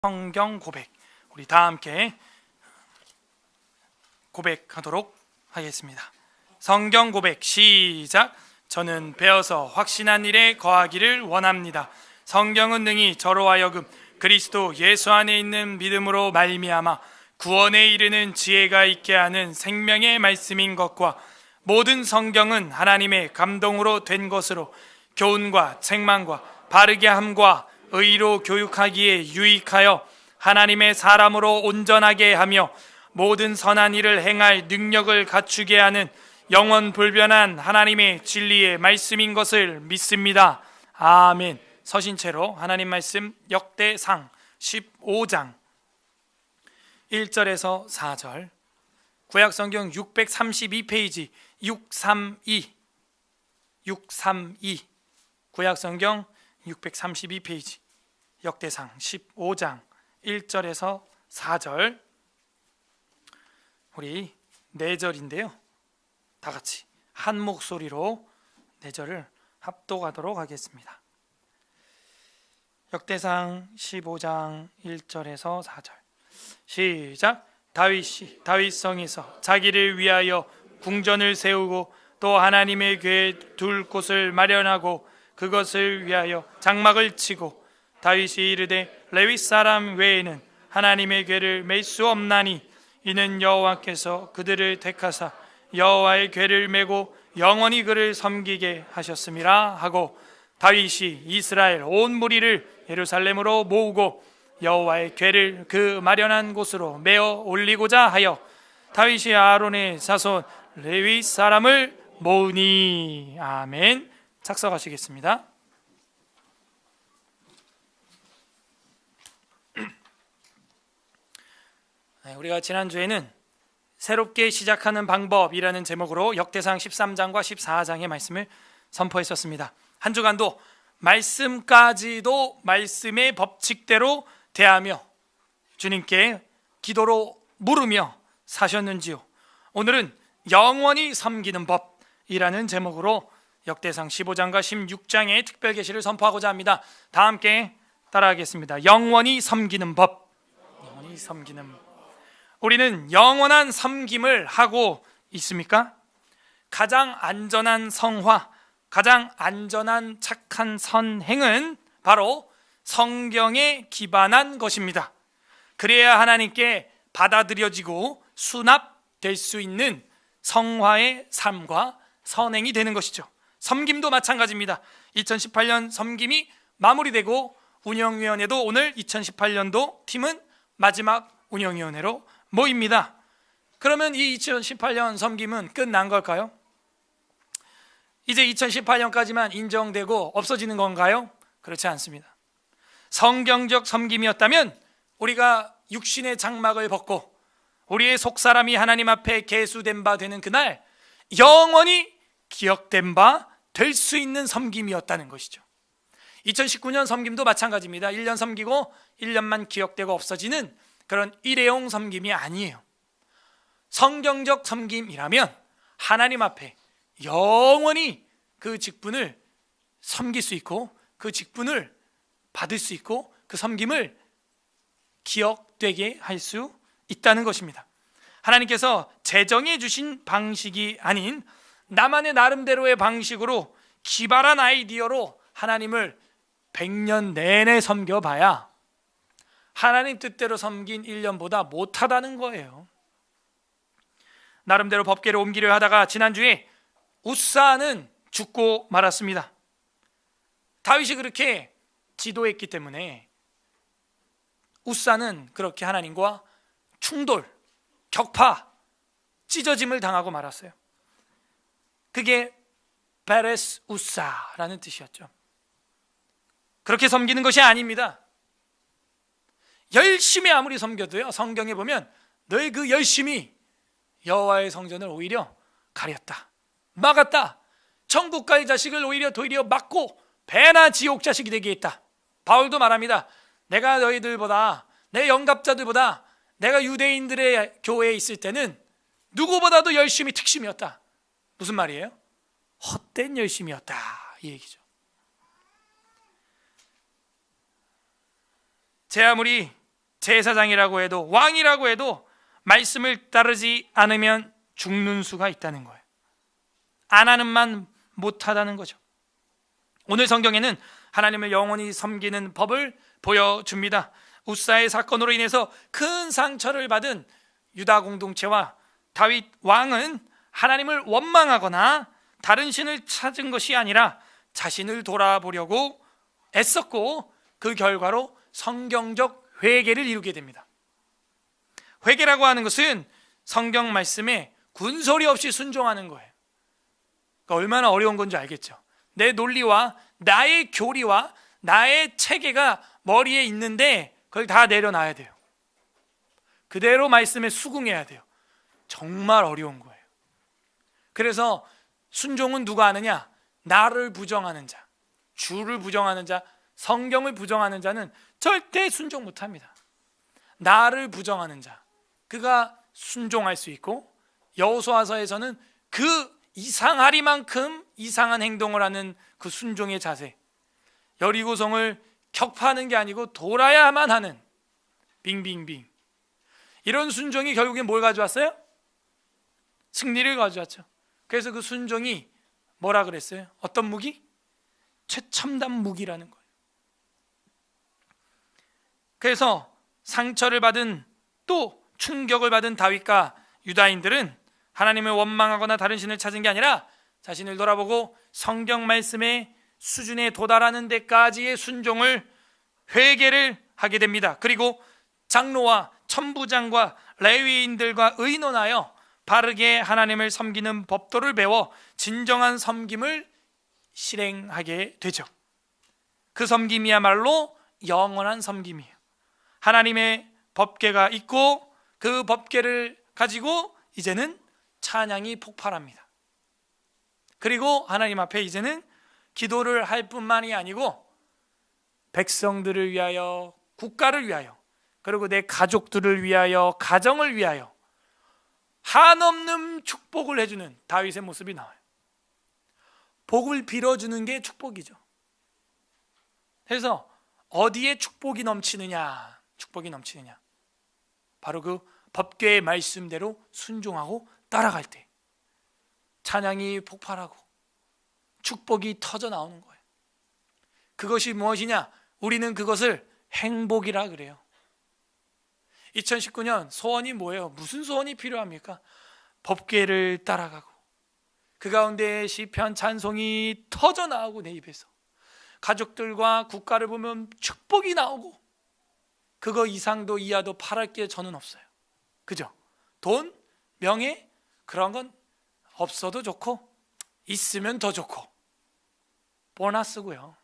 성경 고백, 우리 다 함께 고백하도록 하겠습니다. 성경 고백 시작. 저는 배워서 확신한 일에 거하기를 원합니다. 성경은 능히 저로 하여금 그리스도 예수 안에 있는 믿음으로 말미암아 구원에 이르는 지혜가 있게 하는 생명의 말씀인 것과 모든 성경은 하나님의 감동으로 된 것으로 교훈과 책망과 바르게 함과 의로 교육하기에 유익하여 하나님의 사람으로 온전하게 하며 모든 선한 일을 행할 능력을 갖추게 하는 영원 불변한 하나님의 진리의 말씀인 것을 믿습니다. 아멘. 서신 채로 하나님 말씀 역대상 15장 1절에서 4절, 구약성경 632페이지 632 구약성경 632페이지 역대상 15장 1절에서 4절, 우리 4절인데요 다 같이 한 목소리로 4절을 합독하도록 하겠습니다. 역대상 15장 1절에서 4절 시작. 다윗이 다윗성에서 자기를 위하여 궁전을 세우고 또 하나님의 궤에 둘 곳을 마련하고 그것을 위하여 장막을 치고 다윗이 이르되 레위 사람 외에는 하나님의 궤를 맬 수 없나니 이는 여호와께서 그들을 택하사 여호와의 궤를 메고 영원히 그를 섬기게 하셨음이라 하고, 다윗이 이스라엘 온 무리를 예루살렘으로 모으고 여호와의 궤를 그 마련한 곳으로 메어 올리고자 하여 다윗이 아론의 자손 레위 사람을 모으니. 아멘. 작성하시겠습니다. 우리가 지난주에는 새롭게 시작하는 방법이라는 제목으로 역대상 13장과 14장의 말씀을 선포했었습니다. 한 주간도 말씀까지도 말씀의 법칙대로 대하며 주님께 기도로 물으며 사셨는지요? 오늘은 영원히 섬기는 법이라는 제목으로 역대상 15장과 16장의 특별 계시를 선포하고자 합니다. 다 함께 따라하겠습니다. 영원히 섬기는 법. 영원히 섬기는 법. 우리는 영원한 섬김을 하고 있습니까? 가장 안전한 성화, 가장 안전한 착한 선행은 바로 성경에 기반한 것입니다. 그래야 하나님께 받아들여지고 수납될 수 있는 성화의 삶과 선행이 되는 것이죠. 섬김도 마찬가지입니다. 2018년 섬김이 마무리되고 운영위원회도 오늘 2018년도 팀은 마지막 운영위원회로 모입니다. 그러면 이 2018년 섬김은 끝난 걸까요? 이제 2018년까지만 인정되고 없어지는 건가요? 그렇지 않습니다. 성경적 섬김이었다면 우리가 육신의 장막을 벗고 우리의 속사람이 하나님 앞에 계수된 바 되는 그날 영원히 기억된 바 될 수 있는 섬김이었다는 것이죠. 2019년 섬김도 마찬가지입니다. 1년 섬기고 1년만 기억되고 없어지는 그런 일회용 섬김이 아니에요. 성경적 섬김이라면 하나님 앞에 영원히 그 직분을 섬길 수 있고 그 직분을 받을 수 있고 그 섬김을 기억되게 할 수 있다는 것입니다. 하나님께서 제정해 주신 방식이 아닌 나만의 나름대로의 방식으로 기발한 아이디어로 하나님을 100년 내내 섬겨봐야 하나님 뜻대로 섬긴 1년보다 못하다는 거예요. 나름대로 법궤를 옮기려 하다가 지난주에 우사는 죽고 말았습니다. 다윗이 그렇게 지도했기 때문에 우사는 그렇게 하나님과 충돌, 격파, 찢어짐을 당하고 말았어요. 그게 베레스 우사라는 뜻이었죠. 그렇게 섬기는 것이 아닙니다. 열심히 아무리 섬겨도요, 성경에 보면 너의 그 열심이 여호와의 성전을 오히려 가렸다, 막았다, 천국가의 자식을 오히려 도리어 막고 배나 지옥 자식이 되게 했다. 바울도 말합니다. 내가 너희들보다, 내 영갑자들보다 내가 유대인들의 교회에 있을 때는 누구보다도 열심히 특심이었다. 무슨 말이에요? 헛된 열심이었다, 이 얘기죠. 제 아무리 제사장이라고 해도 왕이라고 해도 말씀을 따르지 않으면 죽는 수가 있다는 거예요. 안 하는 만 못하다는 거죠. 오늘 성경에는 하나님을 영원히 섬기는 법을 보여줍니다. 우사의 사건으로 인해서 큰 상처를 받은 유다 공동체와 다윗 왕은 하나님을 원망하거나 다른 신을 찾은 것이 아니라 자신을 돌아보려고 애썼고, 그 결과로 성경적 회개를 이루게 됩니다. 회개라고 하는 것은 성경 말씀에 군소리 없이 순종하는 거예요. 그러니까 얼마나 어려운 건지 알겠죠. 내 논리와 나의 교리와 나의 체계가 머리에 있는데 그걸 다 내려놔야 돼요. 그대로 말씀에 수긍해야 돼요. 정말 어려운 거예요. 그래서 순종은 누가 하느냐? 나를 부정하는 자, 주를 부정하는 자, 성경을 부정하는 자는 절대 순종 못합니다. 나를 부정하는 자, 그가 순종할 수 있고, 여호수아서에서는 그 이상하리만큼 이상한 행동을 하는 그 순종의 자세, 여리고성을 격파하는 게 아니고 돌아야만 하는 빙빙빙, 이런 순종이 결국엔 뭘 가져왔어요? 승리를 가져왔죠. 그래서 그 순종이 뭐라 그랬어요? 어떤 무기? 최첨단 무기라는 거예요. 그래서 상처를 받은, 또 충격을 받은 다윗과 유다인들은 하나님을 원망하거나 다른 신을 찾은 게 아니라 자신을 돌아보고 성경 말씀의 수준에 도달하는 데까지의 순종을, 회개를 하게 됩니다. 그리고 장로와 천부장과 레위인들과 의논하여 바르게 하나님을 섬기는 법도를 배워 진정한 섬김을 실행하게 되죠. 그 섬김이야말로 영원한 섬김이에요. 하나님의 법궤가 있고 그 법궤를 가지고 이제는 찬양이 폭발합니다. 그리고 하나님 앞에 이제는 기도를 할 뿐만이 아니고 백성들을 위하여, 국가를 위하여, 그리고 내 가족들을 위하여, 가정을 위하여 한없는 축복을 해주는 다윗의 모습이 나와요. 복을 빌어주는 게 축복이죠. 그래서 어디에 축복이 넘치느냐? 축복이 넘치느냐? 바로 그 법궤의 말씀대로 순종하고 따라갈 때 찬양이 폭발하고 축복이 터져 나오는 거예요. 그것이 무엇이냐? 우리는 그것을 행복이라 그래요. 2019년 소원이 뭐예요? 무슨 소원이 필요합니까? 법궤를 따라가고 그 가운데 시편 찬송이 터져 나오고, 내 입에서 가족들과 국가를 보면 축복이 나오고, 그거 이상도 이하도 바랄 게 저는 없어요. 그죠? 돈, 명예, 그런 건 없어도 좋고 있으면 더 좋고 보너스고요.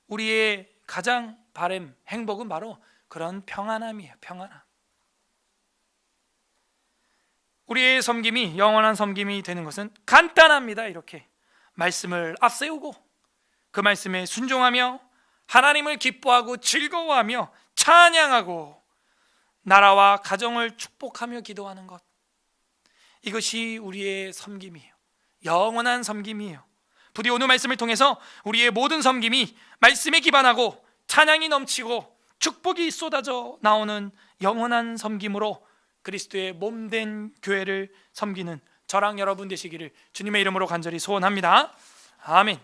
우리의 가장 바람, 행복은 바로 그런 평안함이에요. 평안함. 우리의 섬김이 영원한 섬김이 되는 것은 간단합니다. 이렇게 말씀을 앞세우고 그 말씀에 순종하며 하나님을 기뻐하고 즐거워하며 찬양하고 나라와 가정을 축복하며 기도하는 것, 이것이 우리의 섬김이에요. 영원한 섬김이에요. 부디 오늘 말씀을 통해서 우리의 모든 섬김이 말씀에 기반하고 찬양이 넘치고 축복이 쏟아져 나오는 영원한 섬김으로 그리스도의 몸된 교회를 섬기는 저랑 여러분 되시기를 주님의 이름으로 간절히 소원합니다. 아멘.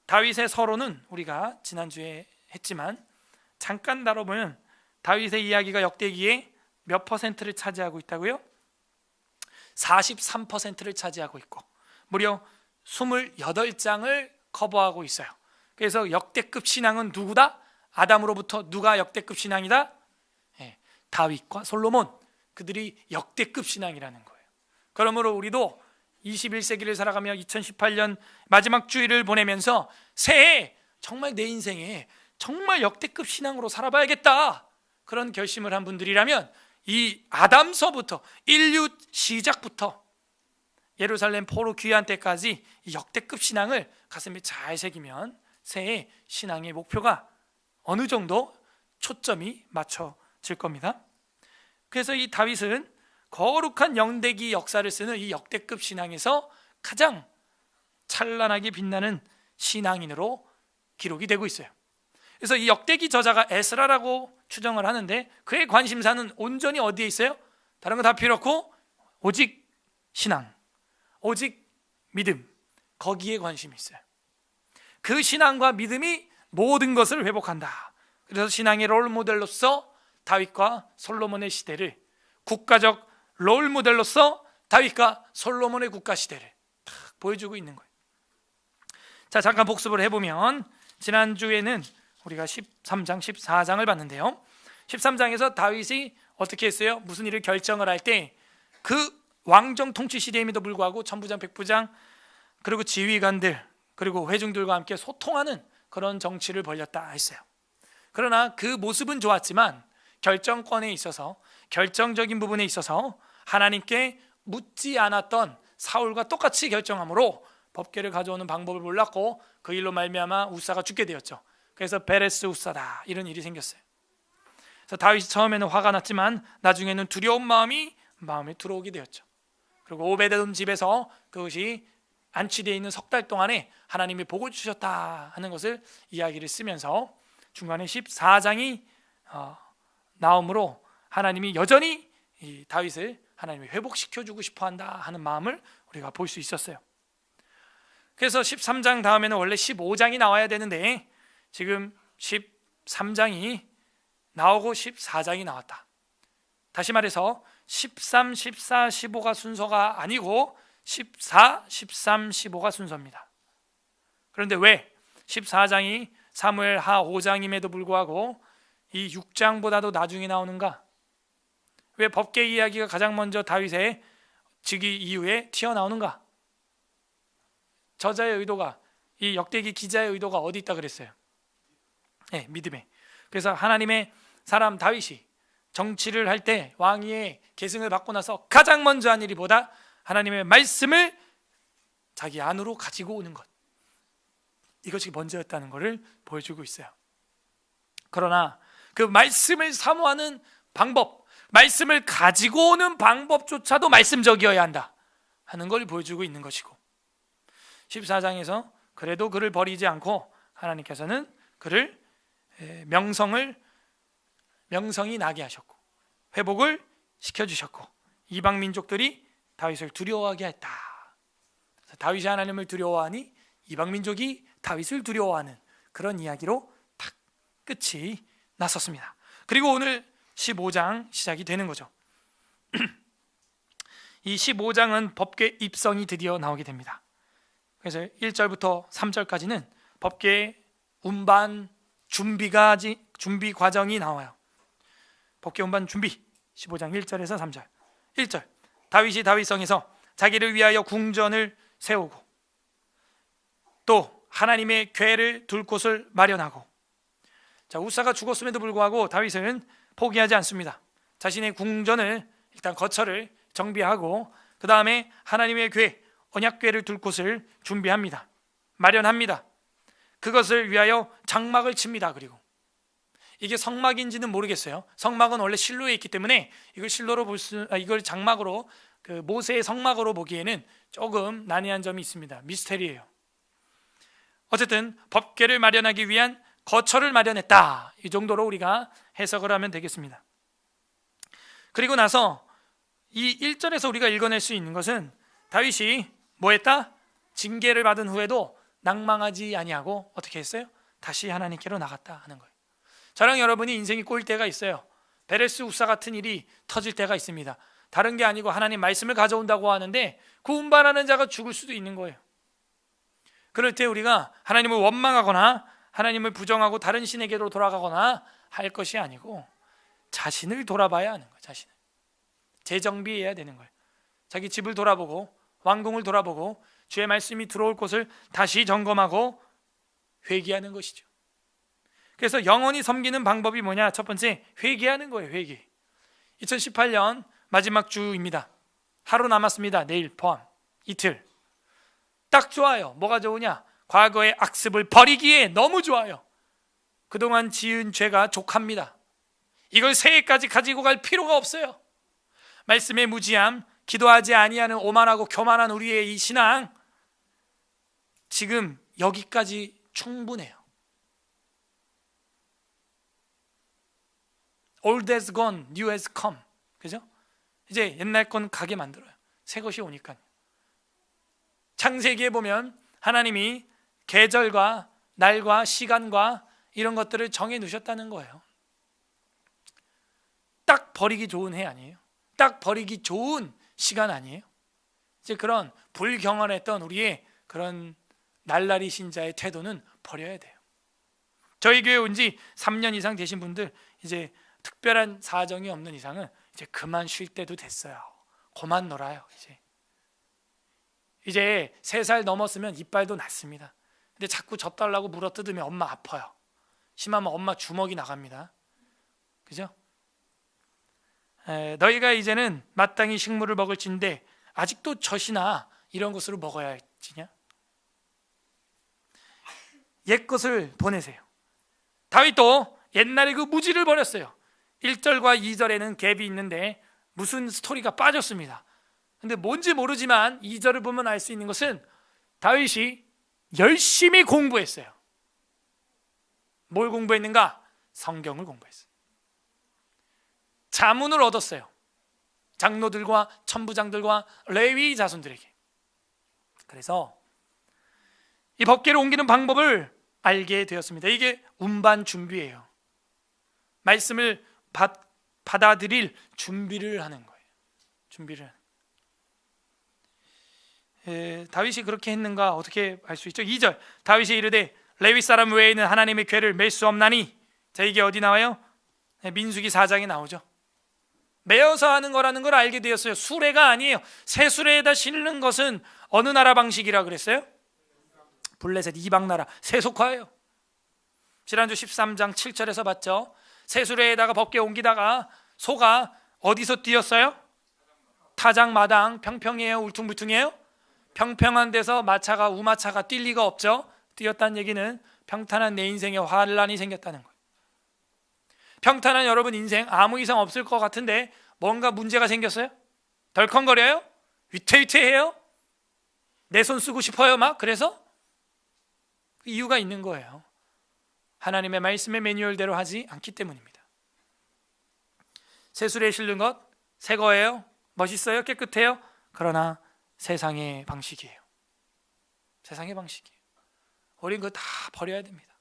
다윗의 서론은 우리가 지난주에 했지만 잠깐 다뤄보면 다윗의 이야기가 역대기에 몇 퍼센트를 차지하고 있다고요? 43%를 차지하고 있고 무려 28장을 커버하고 있어요. 그래서 역대급 신앙은 누구다? 아담으로부터 누가 역대급 신앙이다? 다윗과 솔로몬, 그들이 역대급 신앙이라는 거예요. 그러므로 우리도 21세기를 살아가며 2018년 마지막 주일을 보내면서 새해 정말 내 인생에 정말 역대급 신앙으로 살아봐야겠다, 그런 결심을 한 분들이라면 이 아담서부터, 인류 시작부터 예루살렘 포로 귀환 때까지 이 역대급 신앙을 가슴에 잘 새기면 새해 신앙의 목표가 어느 정도 초점이 맞춰질 겁니다. 그래서 이 다윗은 거룩한 영대기 역사를 쓰는 이 역대급 신앙에서 가장 찬란하게 빛나는 신앙인으로 기록이 되고 있어요. 그래서 이 역대기 저자가 에스라라고 추정을 하는데 그의 관심사는 온전히 어디에 있어요? 다른 거 다 필요 없고 오직 신앙, 오직 믿음, 거기에 관심이 있어요. 그 신앙과 믿음이 모든 것을 회복한다. 그래서 신앙의 롤모델로서 다윗과 솔로몬의 시대를, 국가적 롤모델로서 다윗과 솔로몬의 국가 시대를 딱 보여주고 있는 거예요. 자, 잠깐 복습을 해보면 지난주에는 우리가 13장, 14장을 봤는데요. 13장에서 다윗이 어떻게 했어요? 무슨 일을 결정을 할 때 그 왕정 통치 시대임에도 불구하고 천부장, 백부장, 그리고 지휘관들, 그리고 회중들과 함께 소통하는 그런 정치를 벌였다 했어요. 그러나 그 모습은 좋았지만 결정권에 있어서, 결정적인 부분에 있어서 하나님께 묻지 않았던 사울과 똑같이 결정함으로 법궤를 가져오는 방법을 몰랐고 그 일로 말미암아 우사가 죽게 되었죠. 그래서 베레스 우사다, 이런 일이 생겼어요. 그래서 다윗이 처음에는 화가 났지만 나중에는 두려운 마음이 마음에 들어오게 되었죠. 그리고 오베데돔 집에서 그것이 안치되어 있는 석 달 동안에 하나님이 복을 주셨다 하는 것을 이야기를 쓰면서 중간에 14장이 나옴으로 하나님이 여전히 이 다윗을 하나님이 회복시켜주고 싶어한다 하는 마음을 우리가 볼 수 있었어요. 그래서 13장 다음에는 원래 15장이 나와야 되는데 지금 13장이 나오고 14장이 나왔다. 다시 말해서 13, 14, 15가 순서가 아니고 14, 13, 15가 순서입니다. 그런데 왜 14장이 사무엘 하 5장임에도 불구하고 이 6장보다도 나중에 나오는가? 왜 법궤 이야기가 가장 먼저 다윗의 즉위 이후에 튀어나오는가? 저자의 의도가, 이 역대기 기자의 의도가 어디 있다 그랬어요? 네, 믿음에. 그래서 하나님의 사람 다윗이 정치를 할 때 왕위의 계승을 받고 나서 가장 먼저 한 일이 보다 하나님의 말씀을 자기 안으로 가지고 오는 것, 이것이 먼저였다는 것을 보여주고 있어요. 그러나 그 말씀을 사모하는 방법, 말씀을 가지고 오는 방법조차도 말씀적이어야 한다 하는 걸 보여주고 있는 것이고, 14장에서 그래도 그를 버리지 않고 하나님께서는 그를 명성이 나게 하셨고 회복을 시켜주셨고 이방 민족들이 다윗을 두려워하게 했다. 다윗이 하나님을 두려워하니 이방 민족이 다윗을 두려워하는 그런 이야기로 딱 끝이 났었습니다. 그리고 오늘 15장 시작이 되는 거죠. 이 15장은 법궤 입성이 드디어 나오게 됩니다. 그래서 1절부터 3절까지는 법궤 운반 준비 과정이 나와요. 법궤 운반 준비, 15장 1절에서 3절. 1절, 다윗이 다윗성에서 자기를 위하여 궁전을 세우고 또 하나님의 궤를 둘 곳을 마련하고. 자, 우사가 죽었음에도 불구하고 다윗은 포기하지 않습니다. 자신의 궁전을, 일단 거처를 정비하고 그 다음에 하나님의 궤, 언약궤를 둘 곳을 준비합니다. 마련합니다. 그것을 위하여 장막을 칩니다. 그리고 이게 성막인지는 모르겠어요. 성막은 원래 실로에 있기 때문에 이걸 장막으로, 그 모세의 성막으로 보기에는 조금 난해한 점이 있습니다. 미스테리예요. 어쨌든 법궤를 마련하기 위한 거처를 마련했다, 이 정도로 우리가 해석을 하면 되겠습니다. 그리고 나서 이 1절에서 우리가 읽어낼 수 있는 것은 다윗이 뭐 했다? 징계를 받은 후에도 낭망하지 아니하고 어떻게 했어요? 다시 하나님께로 나갔다 하는 거예요. 저랑 여러분이 인생이 꼬일 때가 있어요. 베레스 우사 같은 일이 터질 때가 있습니다. 다른 게 아니고 하나님 말씀을 가져온다고 하는데 그 운반하는 자가 죽을 수도 있는 거예요. 그럴 때 우리가 하나님을 원망하거나 하나님을 부정하고 다른 신에게로 돌아가거나 할 것이 아니고 자신을 돌아봐야 하는 거예요. 자신을 재정비해야 되는 거예요. 자기 집을 돌아보고 왕궁을 돌아보고 주의 말씀이 들어올 곳을 다시 점검하고 회개하는 것이죠. 그래서 영원히 섬기는 방법이 뭐냐? 첫 번째, 회개하는 거예요. 회개. 2018년 마지막 주입니다. 하루 남았습니다. 내일 포함 이틀. 딱 좋아요. 뭐가 좋으냐? 과거의 악습을 버리기에 너무 좋아요. 그동안 지은 죄가 족합니다. 이걸 새해까지 가지고 갈 필요가 없어요. 말씀의 무지함, 기도하지 아니하는 오만하고 교만한 우리의 이 신앙, 지금 여기까지 충분해요. Old has gone, new has come. 그죠? 이제 옛날 건 가게 만들어요. 새 것이 오니까요. 창세기에 보면 하나님이 계절과 날과 시간과 이런 것들을 정해 놓으셨다는 거예요. 딱 버리기 좋은 해 아니에요? 딱 버리기 좋은 시간 아니에요? 이제 그런 불경건했던 우리의 그런 날라리 신자의 태도는 버려야 돼요. 저희 교회 온 지 3년 이상 되신 분들, 이제 특별한 사정이 없는 이상은 이제 그만 쉴 때도 됐어요. 그만 놀아요. 이제 3살 넘었으면 이빨도 났습니다. 근데 자꾸 젖달라고 물어뜯으면 엄마 아파요. 심하면 엄마 주먹이 나갑니다. 그죠? 너희가 이제는 마땅히 식물을 먹을진데 아직도 젖이나 이런 것으로 먹어야 할지냐? 옛 것을 보내세요. 다윗도 옛날에 그 무지를 버렸어요. 1절과 2절에는 갭이 있는데 무슨 스토리가 빠졌습니다. 근데 뭔지 모르지만 2절을 보면 알 수 있는 것은 다윗이 열심히 공부했어요. 뭘 공부했는가? 성경을 공부했어요. 자문을 얻었어요. 장로들과 천부장들과 레위 자손들에게. 그래서 이 법궤를 옮기는 방법을 알게 되었습니다. 이게 운반 준비예요. 말씀을 받아들일 준비를 하는 거예요. 준비를. 다윗이 그렇게 했는가 어떻게 알 수 있죠? 2절 다윗이 이르되 레위 사람 외에는 하나님의 궤를 맬 수 없나니. 자, 이게 어디 나와요? 민수기 4장에 나오죠. 매어서 하는 거라는 걸 알게 되었어요. 수레가 아니에요. 새 수레에다 실는 것은 어느 나라 방식이라 그랬어요? 블레셋 이방 나라 세속화예요. 지난주 13장 7절에서 봤죠. 새 수레에다가 법궤 옮기다가 소가 어디서 뛰었어요? 타작 마당. 평평해요, 울퉁불퉁해요? 평평한 데서 마차가 우마차가 뛸 리가 없죠. 뛰었다는 얘기는 평탄한 내 인생에 환란이 생겼다는 거예요. 평탄한 여러분 인생 아무 이상 없을 것 같은데 뭔가 문제가 생겼어요? 덜컹거려요? 위태위태해요? 내 손 쓰고 싶어요 막? 그래서 이유가 있는 거예요. 하나님의 말씀의 매뉴얼대로 하지 않기 때문입니다. 새 수레에 실는 것 새 거예요? 멋있어요? 깨끗해요? 그러나 세상의 방식이에요. 세상의 방식이에요. 우린 그거 다 버려야 됩니다.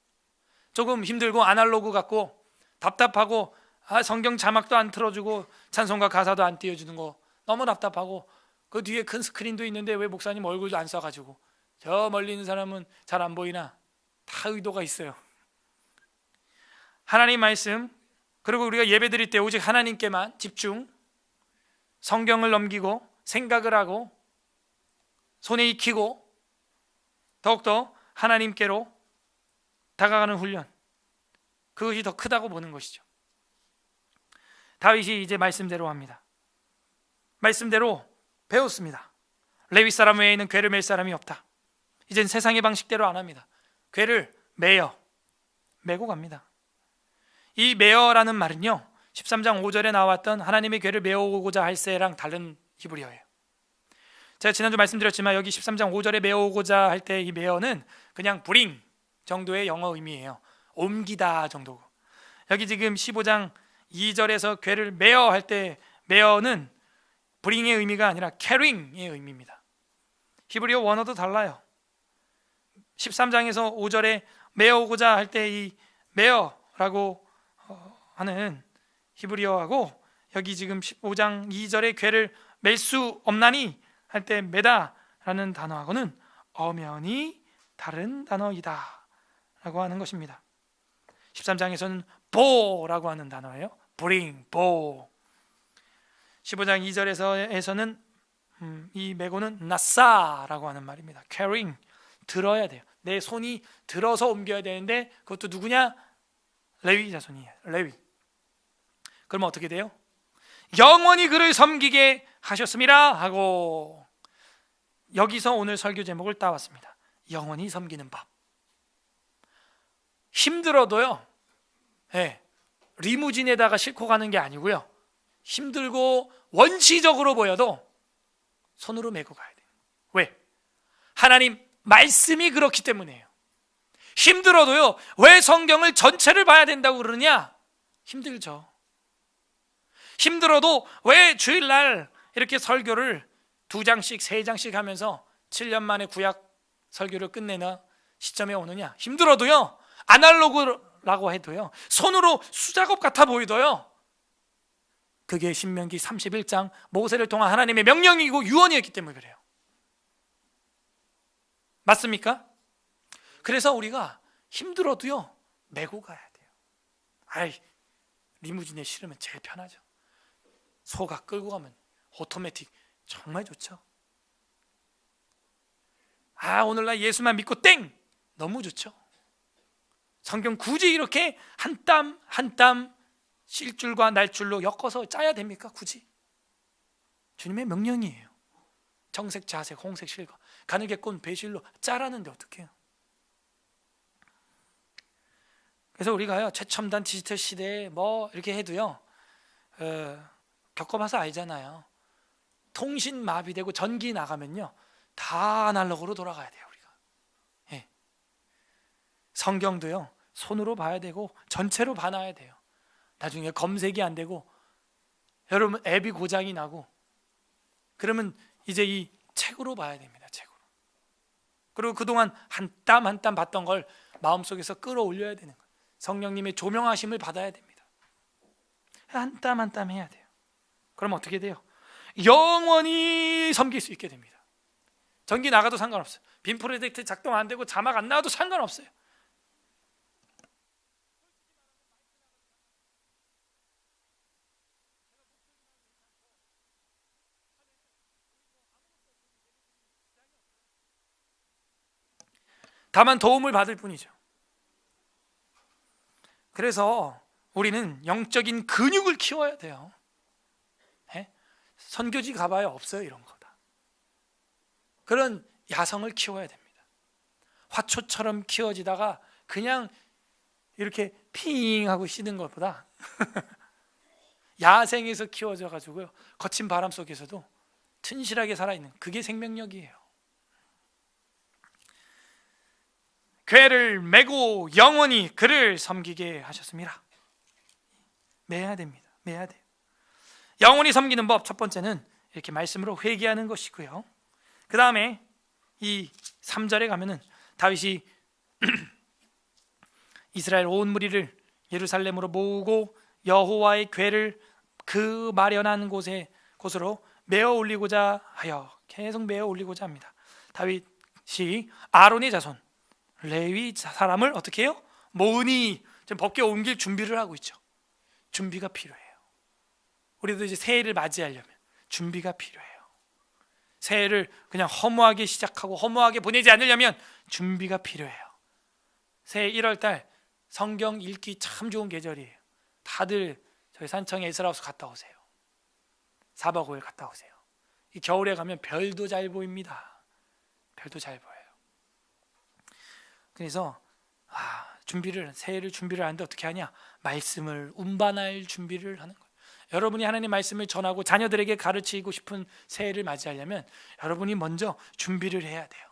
조금 힘들고 아날로그 같고 답답하고 성경 자막도 안 틀어주고 찬송가 가사도 안 띄워주는 거 너무 답답하고 그 뒤에 큰 스크린도 있는데 왜 목사님 얼굴도 안 써가지고 저 멀리 있는 사람은 잘 안 보이나? 다 의도가 있어요. 하나님 말씀, 그리고 우리가 예배 드릴 때 오직 하나님께만 집중, 성경을 넘기고 생각을 하고 손에 익히고 더욱더 하나님께로 다가가는 훈련, 그것이 더 크다고 보는 것이죠. 다윗이 이제 말씀대로 합니다. 말씀대로 배웠습니다. 레위 사람 외에는 궤를 맬 사람이 없다. 이젠 세상의 방식대로 안 합니다. 궤를 메고 갑니다. 이 메어라는 말은요 13장 5절에 나왔던 하나님의 궤를 메어오고자 할세랑 다른 히브리어예요. 제가 지난주 말씀드렸지만 여기 13장 5절에 메어오고자 할 때 이 메어는 그냥 bring 정도의 영어 의미예요. 옮기다 정도고, 여기 지금 15장 2절에서 궤를 메어 할 때 메어는 bring의 의미가 아니라 carrying의 의미입니다. 히브리어 원어도 달라요. 13장에서 5절에 메어오고자 할 때 이 메어라고 하는 히브리어하고 여기 지금 15장 2절에 궤를 맬 수 없나니 할 때 메다라는 단어하고는 엄연히 다른 단어이다 라고 하는 것입니다. 13장에서는 보라고 하는 단어예요. bring, 보. 15장 2절에서는 이 메고는 나사라고 하는 말입니다. carrying, 들어야 돼요. 내 손이 들어서 옮겨야 되는데 그것도 누구냐? 레위 자손이에요. 레위. 그러면 어떻게 돼요? 영원히 그를 섬기게 하셨음이라 하고, 여기서 오늘 설교 제목을 따왔습니다. 영원히 섬기는 법. 힘들어도요, 리무진에다가 싣고 가는 게 아니고요, 힘들고 원시적으로 보여도 손으로 메고 가야 돼요. 왜? 하나님 말씀이 그렇기 때문이에요. 힘들어도요, 왜 성경을 전체를 봐야 된다고 그러느냐? 힘들죠. 힘들어도 왜 주일날 이렇게 설교를 2장씩 3장씩 하면서 7년 만에 구약 설교를 끝내는 시점에 오느냐? 힘들어도요, 아날로그라고 해도요, 손으로 수작업 같아 보이도요, 그게 신명기 31장 모세를 통한 하나님의 명령이고 유언이었기 때문에 그래요. 맞습니까? 그래서 우리가 힘들어도요 메고 가야 돼요. 리무진에 실으면 제일 편하죠. 소가 끌고 가면 오토매틱 정말 좋죠. 오늘날 예수만 믿고 땡! 너무 좋죠. 성경 굳이 이렇게 한 땀 한 땀 실줄과 날줄로 엮어서 짜야 됩니까? 굳이? 주님의 명령이에요. 정색, 자색, 홍색, 실과, 가늘게 꼰 배실로 짜라는데 어떡해요? 그래서 우리가요, 최첨단 디지털 시대에 뭐 이렇게 해도요, 겪어봐서 알잖아요. 통신 마비되고 전기 나가면요 다 아날로그로 돌아가야 돼요. 우리가 성경도요 손으로 봐야 되고 전체로 봐놔야 돼요. 나중에 검색이 안 되고 여러분 앱이 고장이 나고 그러면 이제 이 책으로 봐야 됩니다. 책으로. 그리고 그동안 한 땀 한 땀 봤던 걸 마음속에서 끌어올려야 되는 거예요. 성령님의 조명하심을 받아야 됩니다. 한 땀 한 땀 해야 돼요. 그럼 어떻게 돼요? 영원히 섬길 수 있게 됩니다. 전기 나가도 상관없어요. 빔 프로젝트 작동 안 되고 자막 안 나와도 상관없어요. 다만 도움을 받을 뿐이죠. 그래서 우리는 영적인 근육을 키워야 돼요. 선교지 가봐야 없어요. 이런 거다. 그런 야성을 키워야 됩니다. 화초처럼 키워지다가 그냥 이렇게 핑 하고 쉬는 것보다 야생에서 키워져 가지고요 거친 바람 속에서도 튼실하게 살아있는, 그게 생명력이에요. 궤를 메고 영원히 그를 섬기게 하셨습니다. 매야 됩니다. 매야 돼요. 영원히 섬기는 법, 첫 번째는 이렇게 말씀으로 회개하는 것이고요. 그 다음에 이 3절에 가면은 다윗이 이스라엘 온 무리를 예루살렘으로 모으고 여호와의 궤를 그 마련한 곳으로 메어 올리고자 하여, 계속 메어 올리고자 합니다. 다윗이 아론의 자손 레위 사람을 어떻게 해요? 모으니, 지금 법궤 옮길 준비를 하고 있죠. 준비가 필요해요. 우리도 이제 새해를 맞이하려면 준비가 필요해요. 새해를 그냥 허무하게 시작하고 허무하게 보내지 않으려면 준비가 필요해요. 새해 1월달 성경 읽기 참 좋은 계절이에요. 다들 저희 산청에 에스라우스 갔다 오세요. 4박 5일 갔다 오세요. 이 겨울에 가면 별도 잘 보입니다. 별도 잘 보여요. 그래서 새해를 준비를 하는데 어떻게 하냐? 말씀을 운반할 준비를 하는 거예요. 여러분이 하나님 말씀을 전하고 자녀들에게 가르치고 싶은 새해를 맞이하려면 여러분이 먼저 준비를 해야 돼요.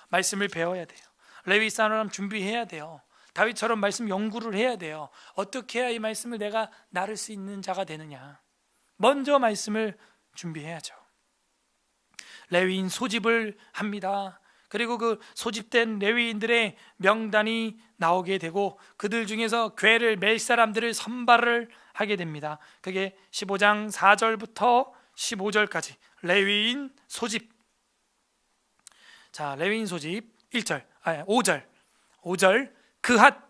말씀을 배워야 돼요. 레위 사람 준비해야 돼요. 다윗처럼 말씀 연구를 해야 돼요. 어떻게 해야 이 말씀을 내가 나를 수 있는 자가 되느냐? 먼저 말씀을 준비해야죠. 레위인 소집을 합니다. 그리고 그 소집된 레위인들의 명단이 나오게 되고 그들 중에서 궤를 맬 사람들을 선발을 하게 됩니다. 그게 15장 4절부터 15절까지 레위인 소집. 자, 레위인 소집 5절 그핫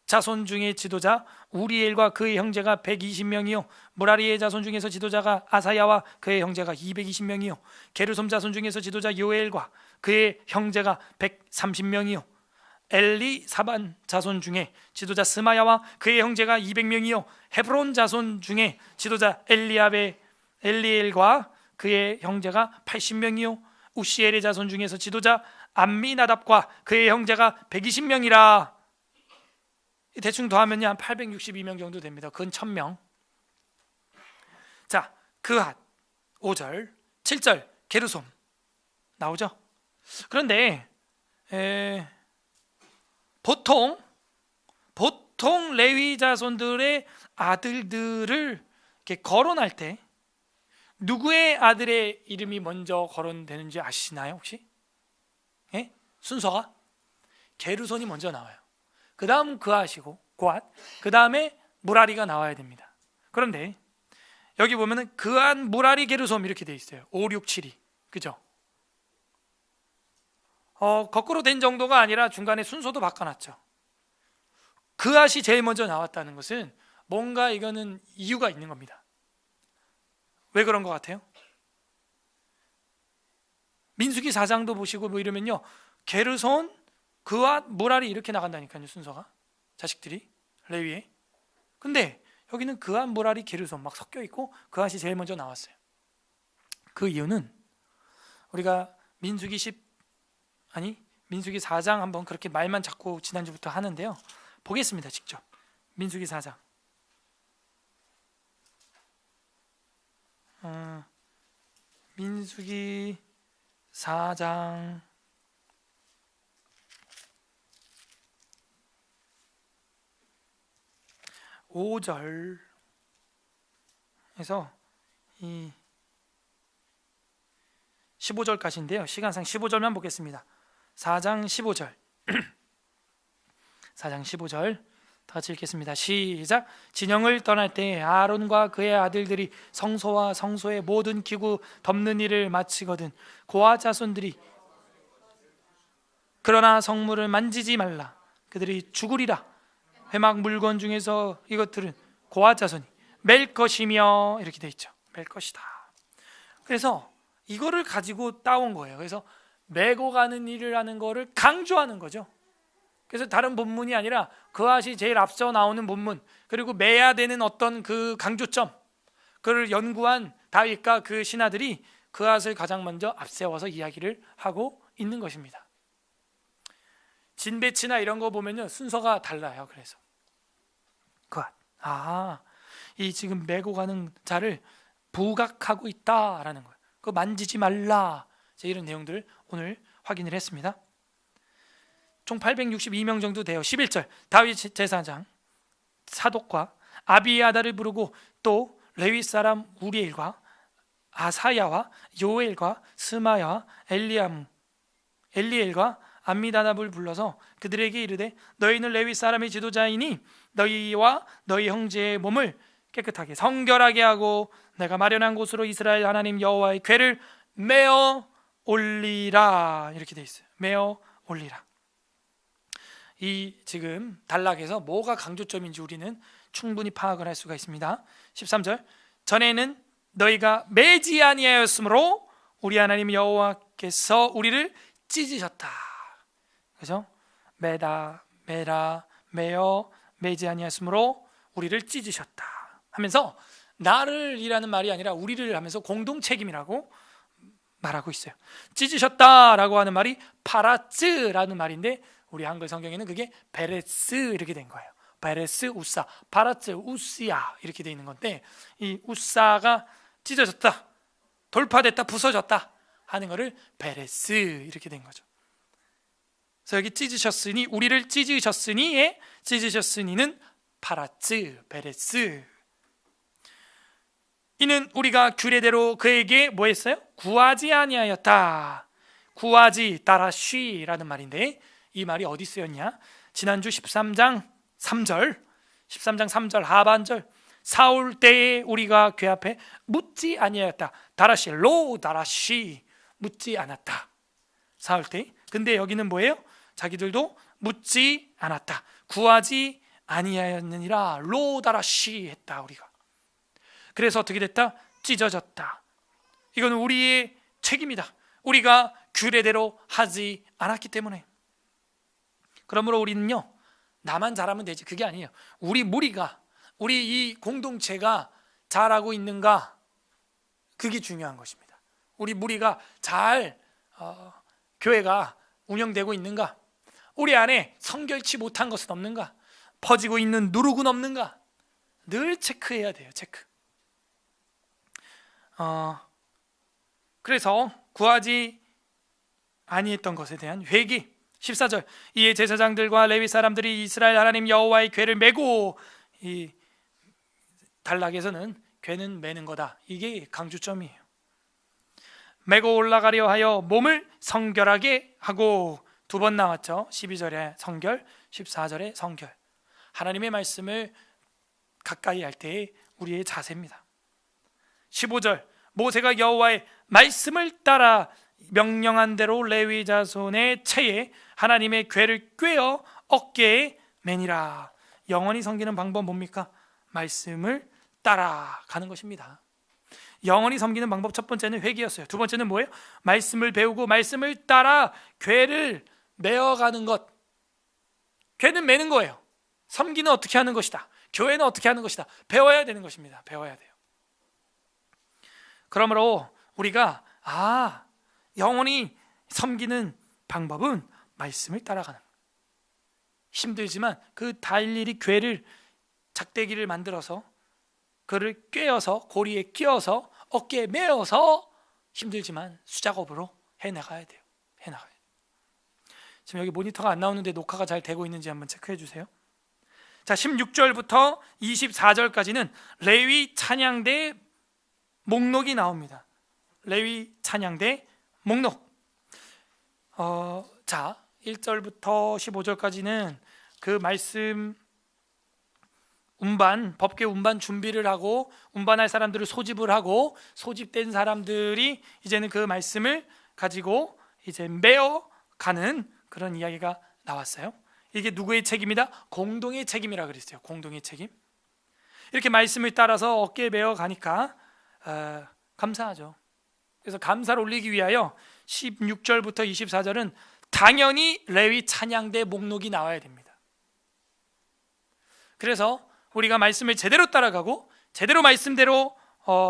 자손 중에 지도자 우리엘과 그의 형제가 120명이요 무라리의 자손 중에서 지도자가 아사야와 그의 형제가 220명이요 게르솜 자손 중에서 지도자 요엘과 그의 형제가 130명이요 엘리사반 자손 중에 지도자 스마야와 그의 형제가 200명이요 헤브론 자손 중에 지도자 엘리엘과 그의 형제가 80명이요 우시엘의 자손 중에서 지도자 암미나답과 그의 형제가 120명이라. 대충 더하면 한 862명 정도 됩니다. 근 1000명. 자, 그핫 5절 7절 게르솜 나오죠. 그런데 보통 레위 자손들의 아들들을 이렇게 거론할 때 누구의 아들의 이름이 먼저 거론되는지 아시나요 혹시? 예? 순서가 게르손이 먼저 나와요. 그 다음 그앗이고 고앗, 그 다음에 무라리가 나와야 됩니다. 그런데 여기 보면은 그앗, 무라리, 게르솜 이렇게 돼 있어요. 5, 6, 7이 그죠? 거꾸로 된 정도가 아니라 중간에 순서도 바꿔놨죠. 그앗이 제일 먼저 나왔다는 것은 뭔가 이거는 이유가 있는 겁니다. 왜 그런 것 같아요? 민수기 4장도 보시고 뭐 이러면요, 게르손, 그앗, 무라리 이렇게 나간다니까요, 순서가. 자식들이 레위에. 근데 여기는 그앗, 무라리, 게르손 막 섞여 있고 그앗이 제일 먼저 나왔어요. 그 이유는 우리가 민수기 4장 한번 그렇게 말만 자꾸 지난주부터 하는데요, 보겠습니다. 직접 민수기 4장 민수기 4장 5절에서 이 15절까지인데요. 시간상 15절만 보겠습니다. 4장 15절 4장 15절 다 같이 읽겠습니다. 시작. 진영을 떠날 때 아론과 그의 아들들이 성소와 성소의 모든 기구 덮는 일을 마치거든 고아 자손들이 그러나 성물을 만지지 말라. 그들이 죽으리라. 회막 물건 중에서 이것들은 고아 자손이 맬 것이며 이렇게 돼 있죠. 맬 것이다. 그래서 이거를 가지고 따온 거예요. 그래서 메고 가는 일을 하는 거를 강조하는 거죠. 그래서 다른 본문이 아니라 그앗이 제일 앞서 나오는 본문, 그리고 매야 되는 어떤 그 강조점, 그를 연구한 다윗과 그 신하들이 그앗을 가장 먼저 앞세워서 이야기를 하고 있는 것입니다. 진배치나 이런 거 보면요, 순서가 달라요. 그래서 그앗, 이 지금 메고 가는 자를 부각하고 있다라는 거예요. 그거 만지지 말라. 이런 내용들을 오늘 확인을 했습니다. 총 862명 정도 돼요. 11절 다윗 제사장 사독과 아비아다를 부르고 또 레위 사람 우리엘과 아사야와 요엘과 스마야와 엘리엘과 암미다답을 불러서 그들에게 이르되 너희는 레위 사람의 지도자이니 너희와 너희 형제의 몸을 깨끗하게 성결하게 하고 내가 마련한 곳으로 이스라엘 하나님 여호와의 궤를 메어 올리라. 이렇게 돼 있어요. 메어 올리라. 이 지금 단락에서 뭐가 강조점인지 우리는 충분히 파악을 할 수가 있습니다. 13절 전에는 너희가 매지 아니하였으므로 우리 하나님 여호와께서 우리를 찢으셨다. 그죠? 매다, 매라, 매어, 매지 아니하였으므로 우리를 찢으셨다 하면서 나를 이라는 말이 아니라 우리를 하면서 공동 책임이라고 말하고 있어요. 찢으셨다라고 하는 말이 파라츠라는 말인데 우리 한글 성경에는 그게 베레스 이렇게 된 거예요. 베레스 우사, 파라츠 우시야 이렇게 돼 있는 건데, 이 우사가 찢어졌다, 돌파됐다, 부서졌다 하는 거를 베레스 이렇게 된 거죠. 그래서 여기 찢으셨으니, 우리를 찢으셨으니에 찢으셨으니는 파라츠, 베레스. 이는 우리가 규례대로 그에게 뭐 했어요? 구하지 아니하였다. 구하지, 따라쉬라는 말인데 이 말이 어디 쓰였냐? 지난주 13장 3절 하반절 사울 때에 우리가 궤 앞에 묻지 아니하였다. 다라시 로 다라시 묻지 않았다. 사울 때. 근데 여기는 뭐예요? 자기들도 묻지 않았다. 구하지 아니하였느니라 로 다라시 했다. 우리가. 그래서 어떻게 됐다? 찢어졌다. 이건 우리의 책임이다. 우리가 규례대로 하지 않았기 때문에. 그러므로 우리는요, 나만 잘하면 되지 그게 아니에요. 우리 무리가, 우리 이 공동체가 잘하고 있는가, 그게 중요한 것입니다. 우리 무리가 잘 교회가 운영되고 있는가, 우리 안에 성결치 못한 것은 없는가, 퍼지고 있는 누룩은 없는가, 늘 체크해야 돼요. 체크. 그래서 구하지 아니했던 것에 대한 회개. 14절 이에 제사장들과 레위 사람들이 이스라엘 하나님 여호와의 궤를 메고, 이 단락에서는 괴는 매는 거다. 이게 강조점이에요. 메고 올라가려 하여 몸을 성결하게 하고, 두 번 나왔죠. 12절에 성결, 14절에 성결. 하나님의 말씀을 가까이 할 때의 우리의 자세입니다. 15절, 모세가 여호와의 말씀을 따라 명령한 대로 레위 자손의 채에 하나님의 궤를 꿰어 어깨에 매니라. 영원히 섬기는 방법 뭡니까? 말씀을 따라가는 것입니다. 영원히 섬기는 방법, 첫 번째는 회개였어요. 두 번째는 뭐예요? 말씀을 배우고 말씀을 따라 궤를 메어가는 것. 궤는 매는 거예요. 섬기는 어떻게 하는 것이다. 교회는 어떻게 하는 것이다. 배워야 되는 것입니다. 배워야 돼요. 그러므로 우리가 영원히 섬기는 방법은 말씀을 따라가는 거예요. 힘들지만 그 일일이 궤를, 작대기를 만들어서 그를 꿰어서 고리에 끼어서 어깨에 메어서 힘들지만 수작업으로 해나가야 돼요. 해나가야 돼요. 지금 여기 모니터가 안 나오는데 녹화가 잘 되고 있는지 한번 체크해 주세요. 자, 16절부터 24절까지는 레위 찬양대 목록이 나옵니다. 레위 찬양대 목록. 자, 1절부터 15절까지는 그 말씀 운반, 법궤 운반 준비를 하고 운반할 사람들을 소집을 하고, 소집된 사람들이 이제는 그 말씀을 가지고 이제 메어 가는 그런 이야기가 나왔어요. 이게 누구의 책임이다? 공동의 책임이라 그랬어요. 공동의 책임. 이렇게 말씀을 따라서 어깨에 메어 가니까 감사하죠. 그래서 감사를 올리기 위하여 16절부터 24절은 당연히 레위 찬양대 목록이 나와야 됩니다. 그래서 우리가 말씀을 제대로 따라가고 제대로 말씀대로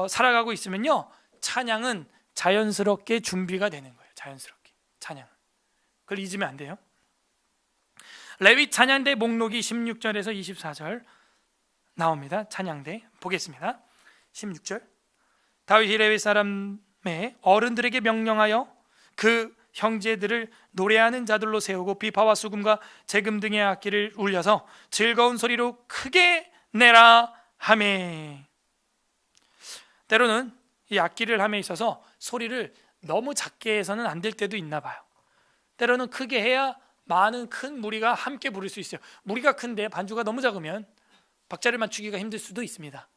살아가고 있으면요, 찬양은 자연스럽게 준비가 되는 거예요. 자연스럽게 찬양. 그걸 잊으면 안 돼요. 레위 찬양대 목록이 16절에서 24절 나옵니다. 찬양대 보겠습니다. 16절, 다윗이 레위 사람의 어른들에게 명령하여 그 형제들을 노래하는 자들로 세우고 비파와 수금과 재금 등의 악기를 울려서 즐거운 소리로 크게 내라 하매. 때로는 이 악기를 함에 있어서 소리를 너무 작게 해서는 안 될 때도 있나 봐요. 때로는 크게 해야 많은 큰 무리가 함께 부를 수 있어요. 무리가 큰데 반주가 너무 작으면 박자를 맞추기가 힘들 수도 있습니다.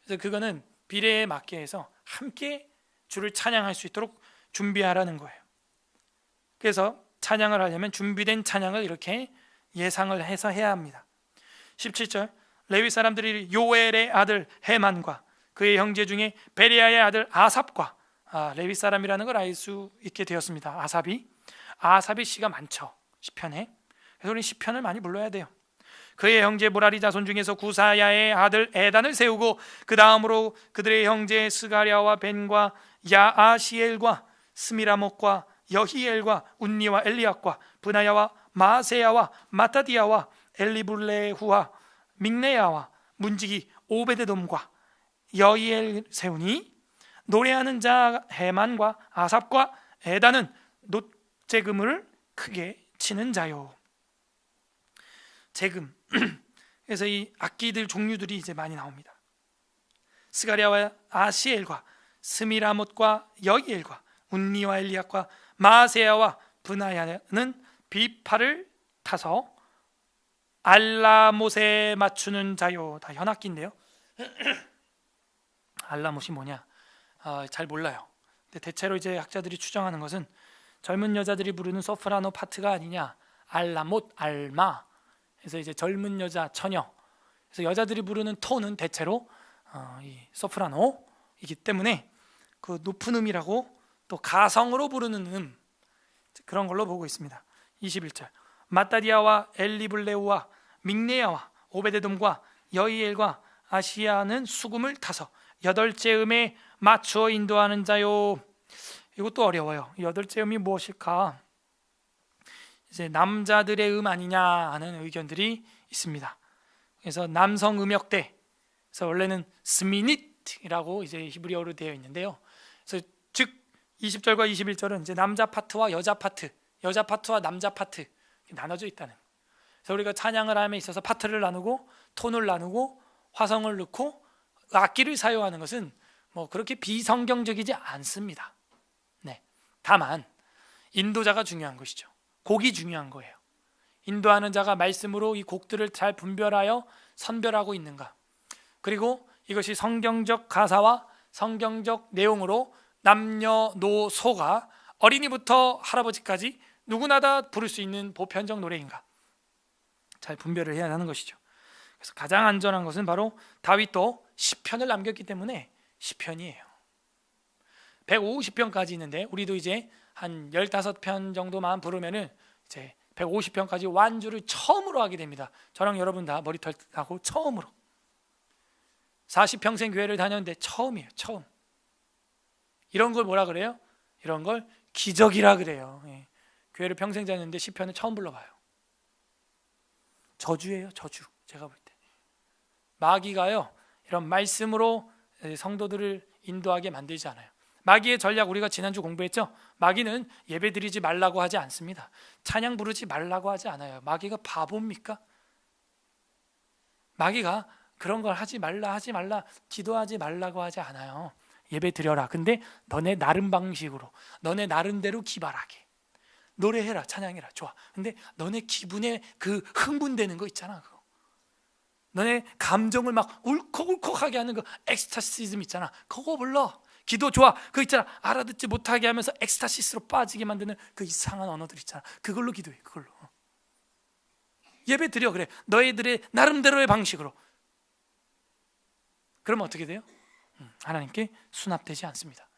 그래서 그거는 비례에 맞게 해서 함께 주를 찬양할 수 있도록 준비하라는 거예요. 그래서 찬양을 하려면 준비된 찬양을 이렇게 예상을 해서 해야 합니다. 17절, 레위 사람들이 요엘의 아들 헤만과 그의 형제 중에 베리아의 아들 아삽과, 레위 사람이라는 걸 알 수 있게 되었습니다. 아삽이 시가 많죠, 시편에. 그래서 우리는 시편을 많이 불러야 돼요. 그의 형제 모라리 자손 중에서 구사야의 아들 에단을 세우고 그 다음으로 그들의 형제 스가랴와 벤과 야아시엘과 스미라못과 여히엘과 운니와 엘리압과 브나야와 마세야와 마타디아와 엘리블레후와 믹네야와 문지기 오베데돔과 여히엘 세우니, 노래하는 자 헤만과 아삽과 에단은 놋재금을 크게 치는 자요. 재금. 그래서 이 악기들 종류들이 이제 많이 나옵니다. 스가랴와 아시엘과 스미라못과 여히엘과 운니와 엘리압과 마세야와 브나야는 비파를 타서 알라못에 맞추는 자요. 다 현악기인데요. 알라못이 뭐냐? 잘 몰라요. 근데 대체로 이제 학자들이 추정하는 것은 젊은 여자들이 부르는 소프라노 파트가 아니냐. 알라못, 알마. 그래서 이제 젊은 여자, 처녀. 그래서 여자들이 부르는 톤은 대체로 이 소프라노이기 때문에 그 높은 음이라고, 또 가성으로 부르는 그런 걸로 보고 있습니다. 21절, 마따디아와 엘리블레우와 믹네야와 오베데돔과 여히엘과 아시야는 수금을 타서 8째 음에 맞추어 인도하는 자요. 이것도 어려워요. 8째 음이 무엇일까? 이제 남자들의 음 아니냐 하는 의견들이 있습니다. 그래서 남성 음역대, 그래서 원래는 스미닛이라고 이제 히브리어로 되어 있는데요. 그래서 즉 20절과 21절은 이제 남자 파트와 여자 파트, 여자 파트와 남자 파트 나눠져 있다는. 그래서 우리가 찬양을 함에 있어서 파트를 나누고 톤을 나누고 화성을 넣고 악기를 사용하는 것은 뭐 그렇게 비성경적이지 않습니다. 네. 다만 인도자가 중요한 것이죠. 곡이 중요한 거예요. 인도하는 자가 말씀으로 이 곡들을 잘 분별하여 선별하고 있는가, 그리고 이것이 성경적 가사와 성경적 내용으로 남녀노소가 어린이부터 할아버지까지 누구나 다 부를 수 있는 보편적 노래인가, 잘 분별을 해야 하는 것이죠. 그래서 가장 안전한 것은 바로 다윗도 시편을 남겼기 때문에 시편이에요. 150편까지 있는데 우리도 이제 한 15편 정도만 부르면은 이제 150편까지 완주를 처음으로 하게 됩니다. 저랑 여러분 다 머리털 하고 처음으로 40평생 교회를 다녔는데 처음이에요. 처음. 이런 걸 뭐라 그래요? 이런 걸 기적이라 그래요. 예. 교회를 평생 다녔는데 시편을 처음 불러봐요. 저주예요. 저주. 제가 볼 때 마귀가요, 이런 말씀으로 성도들을 인도하게 만들지 않아요. 마귀의 전략 우리가 지난주 공부했죠. 마귀는 예배 드리지 말라고 하지 않습니다. 찬양 부르지 말라고 하지 않아요. 마귀가 바보입니까? 마귀가 그런 걸 하지 말라 기도하지 말라고 하지 않아요. 예배 드려라. 근데 너네 나름 방식으로, 너네 나름대로 기발하게 노래해라, 찬양해라. 좋아. 근데 너네 기분에 그 흥분되는 거 있잖아. 그거. 너네 감정을 막 울컥울컥하게 하는 그 엑스타시즘 있잖아. 그거 불러. 기도 좋아. 그거 있잖아. 알아듣지 못하게 하면서 엑스타시스로 빠지게 만드는 그 이상한 언어들 있잖아. 그걸로 기도해. 그걸로. 예배 드려. 그래. 너희들의 나름대로의 방식으로. 그러면 어떻게 돼요? 하나님께 수납되지 않습니다.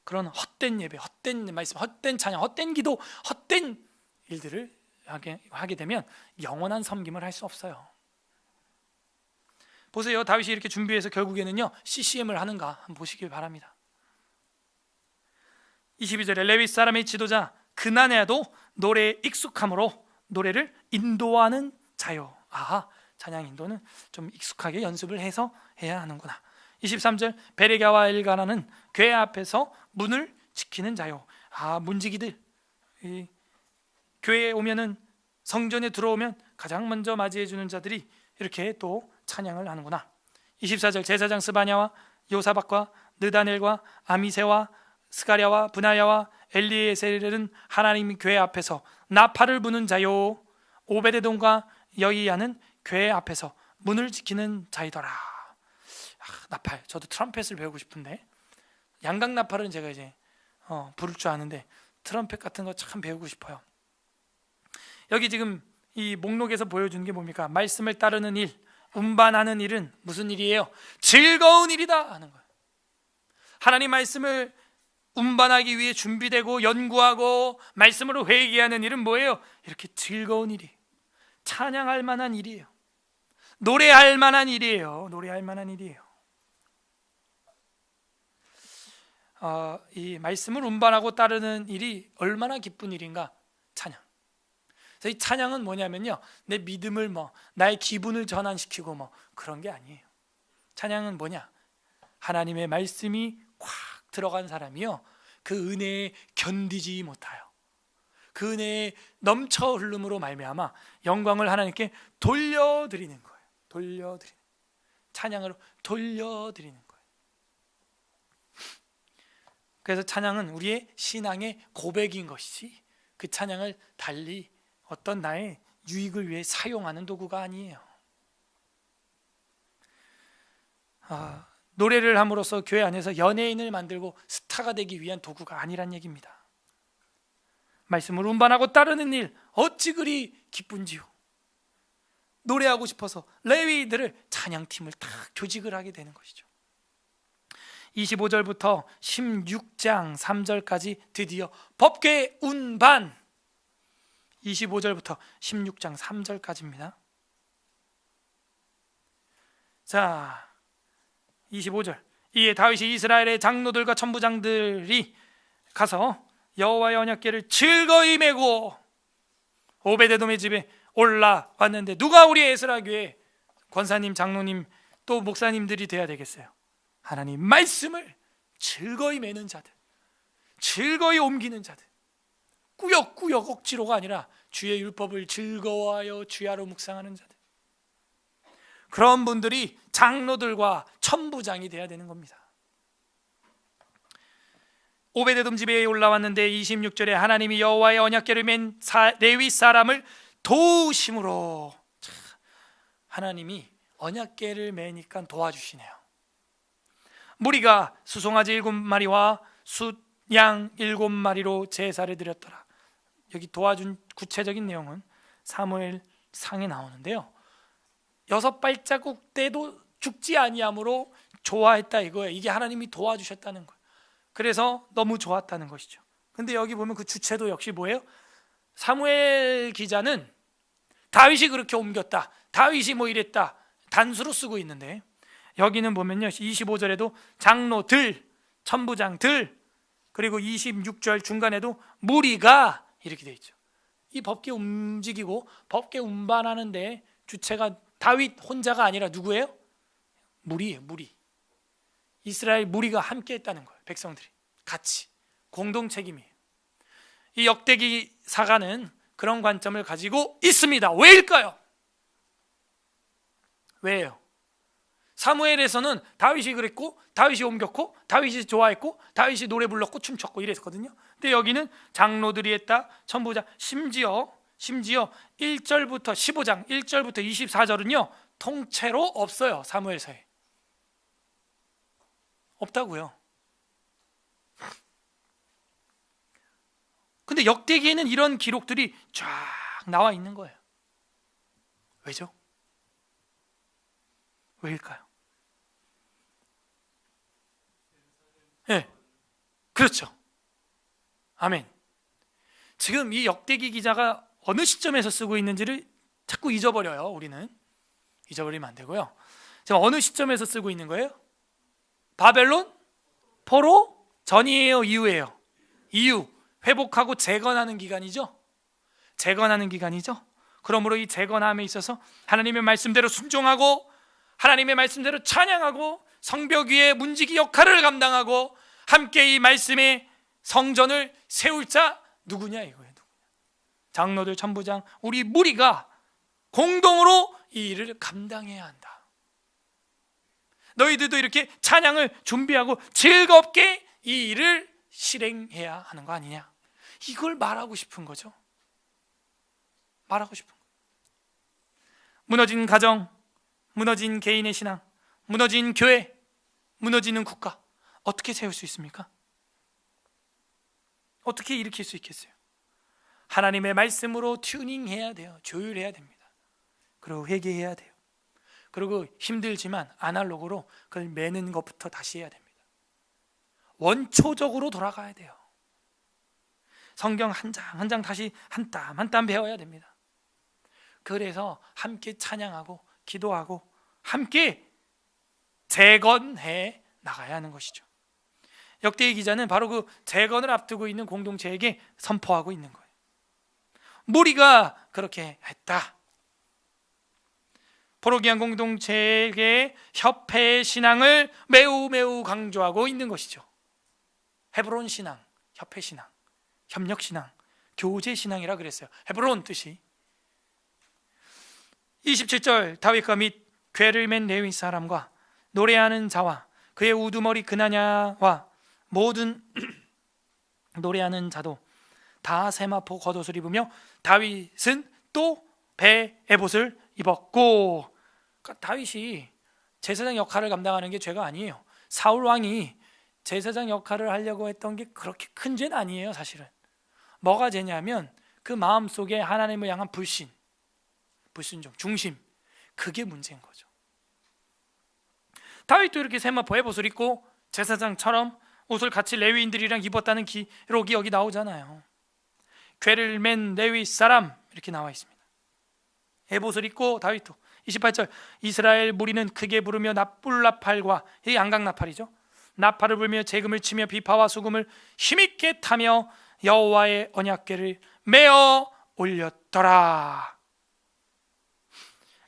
그런 헛된 예배, 헛된 말씀, 헛된 찬양, 헛된 기도, 헛된 일들을 하게 되면 영원한 섬김을 할 수 없어요. 보세요. 다윗이 이렇게 준비해서 결국에는요 CCM을 하는가 한번 보시길 바랍니다. 22절에 레위 사람의 지도자 그나냐도 노래에 익숙함으로 노래를 인도하는 자요. 아하, 찬양 인도는 좀 익숙하게 연습을 해서 해야 하는구나. 23절 베레가와 엘가나는 궤 앞에서 문을 지키는 자요. 아, 문지기들 교회에 오면은, 성전에 들어오면 가장 먼저 맞이해 주는 자들이 이렇게 또 찬양을 하는구나. 24절 제사장 스바냐와 요사박과 느다넬과 아미세와 스가랴와 분하야와 엘리에셀은 하나님 궤 앞에서 나팔을 부는 자요. 오베데돔과 여이야는 궤 앞에서 문을 지키는 자이더라. 나팔, 저도 트럼펫을 배우고 싶은데, 양각 나팔은 제가 이제 부를 줄 아는데 트럼펫 같은 거 참 배우고 싶어요. 여기 지금 이 목록에서 보여주는 게 뭡니까? 말씀을 따르는 일, 운반하는 일은 무슨 일이에요? 즐거운 일이다 하는 거예요. 하나님 말씀을 운반하기 위해 준비되고 연구하고 말씀으로 회개하는 일은 뭐예요? 이렇게 즐거운 일이에요. 찬양할 만한 일이에요. 노래할 만한 일이에요. 노래할 만한 일이에요. 이 말씀을 운반하고 따르는 일이 얼마나 기쁜 일인가? 찬양. 그래서 이 찬양은 뭐냐면요, 내 믿음을 나의 기분을 전환시키고 그런 게 아니에요. 찬양은 뭐냐? 하나님의 말씀이 콱 들어간 사람이요, 그 은혜에 견디지 못하여 그 은혜에 넘쳐 흐름으로 말미암아 영광을 하나님께 돌려드리는 거예요. 돌려드리는, 찬양으로 돌려드리는 거예요. 그래서 찬양은 우리의 신앙의 고백인 것이지, 그 찬양을 달리 어떤 나의 유익을 위해 사용하는 도구가 아니에요. 노래를 함으로써 교회 안에서 연예인을 만들고 스타가 되기 위한 도구가 아니란 얘기입니다. 말씀을 운반하고 따르는 일 어찌 그리 기쁜지요. 노래하고 싶어서 레위들을 찬양팀을 딱 조직을 하게 되는 것이죠. 25절부터 16장 3절까지 드디어 법궤 운반, 25절부터 16장 3절까지입니다. 자, 25절. 이에 다윗이 이스라엘의 장로들과 천부장들이 가서 여호와의 언약궤를 즐거이 메고 오베데돔의 집에 올라왔는데, 누가 우리 에스라 교회 권사님, 장로님, 또 목사님들이 돼야 되겠어요? 하나님 말씀을 즐거이 메는 자들, 즐거이 옮기는 자들, 꾸역꾸역 억지로가 아니라 주의 율법을 즐거워하여 주야로 묵상하는 자들. 그런 분들이 장로들과 천부장이 돼야 되는 겁니다. 오베데돔 집에 올라왔는데 26절에 하나님이 여호와의 언약궤를 맨 레위 사람을 도우심으로, 하나님이 언약궤를 매니까 도와주시네요. 무리가 수송아지 7마리와 숫양 7마리로 제사를 드렸더라. 여기 도와준 구체적인 내용은 사무엘 상에 나오는데요, 6발자국 때도 죽지 아니함으로 좋아했다 이거예요. 이게 하나님이 도와주셨다는 거예요. 그래서 너무 좋았다는 것이죠. 근데 여기 보면 그 주체도 역시 뭐예요? 사무엘 기자는 다윗이 그렇게 옮겼다, 다윗이 뭐 이랬다 단수로 쓰고 있는데, 여기는 보면요 25절에도 장로들, 천부장들, 그리고 26절 중간에도 무리가 이렇게 돼 있죠. 이 법궤 움직이고 법궤 운반하는데 주체가 다윗 혼자가 아니라 누구예요? 무리예요. 무리. 이스라엘 무리가 함께 했다는 거예요. 백성들이 같이 공동 책임이에요. 이 역대기 사가는 그런 관점을 가지고 있습니다. 왜일까요? 왜요? 사무엘에서는 다윗이 그랬고, 다윗이 옮겼고, 다윗이 좋아했고, 다윗이 노래 불렀고 춤췄고 이랬거든요. 근데 여기는 장로들이 했다, 천부장, 심지어 1절부터 15장 1절부터 24절은요 통째로 없어요. 사무엘서에 없다고요. 근데 역대기에는 이런 기록들이 쫙 나와 있는 거예요. 왜죠? 왜일까요? 네, 그렇죠. 아멘. 지금 이 역대기 기자가 어느 시점에서 쓰고 있는지를 자꾸 잊어버려요. 우리는 잊어버리면 안 되고요. 지금 어느 시점에서 쓰고 있는 거예요? 바벨론 포로 전이에요, 이후예요? 이후. 회복하고 재건하는 기간이죠. 재건하는 기간이죠. 그러므로 이 재건함에 있어서 하나님의 말씀대로 순종하고, 하나님의 말씀대로 찬양하고, 성벽 위에 문지기 역할을 감당하고, 함께 이 말씀의 성전을 세울 자 누구냐 이거예요. 누구냐? 장로들, 천부장, 우리 무리가 공동으로 이 일을 감당해야 한다. 너희들도 이렇게 찬양을 준비하고 즐겁게 이 일을 실행해야 하는 거 아니냐, 이걸 말하고 싶은 거죠. 말하고 싶은 거. 무너진 가정, 무너진 개인의 신앙, 무너진 교회, 무너지는 국가 어떻게 세울 수 있습니까? 어떻게 일으킬 수 있겠어요? 하나님의 말씀으로 튜닝해야 돼요. 조율해야 됩니다. 그리고 회개해야 돼요. 그리고 힘들지만 아날로그로 그걸 매는 것부터 다시 해야 됩니다. 원초적으로 돌아가야 돼요. 성경 한 장 한 장 다시 한 땀 한 땀 배워야 됩니다. 그래서 함께 찬양하고 기도하고 함께 재건해 나가야 하는 것이죠. 역대기 기자는 바로 그 재건을 앞두고 있는 공동체에게 선포하고 있는 거예요. 무리가 그렇게 했다. 포로기한 공동체에게 협회 신앙을 매우 강조하고 있는 것이죠. 헤브론 신앙, 협회 신앙, 협력 신앙, 교제 신앙이라 그랬어요. 헤브론 뜻이. 27절 다윗과 및 궤를 맨 레위 사람과 노래하는 자와 그의 우두머리 그나냐와 모든 노래하는 자도 다 세마포 겉옷을 입으며 다윗은 또 배 에봇을 입었고. 그러니까 다윗이 제사장 역할을 감당하는 게 죄가 아니에요. 사울 왕이 제사장 역할을 하려고 했던 게 그렇게 큰 죄는 아니에요. 사실은 뭐가 죄냐면 그 마음속에 하나님을 향한 불순종, 중심, 그게 문제인 거죠. 다윗도 이렇게 세마포 에봇을 입고 제사장처럼 옷을 같이 레위인들이랑 입었다는 기록이 여기 나오잖아요. 궤를 맨 레위 사람 이렇게 나와 있습니다. 에봇을 입고 다윗도. 28절 이스라엘 무리는 크게 부르며 납불나팔과, 이 양각나팔이죠, 나팔을 불며 재금을 치며 비파와 수금을 힘있게 타며 여호와의 언약궤를 메어 올렸더라.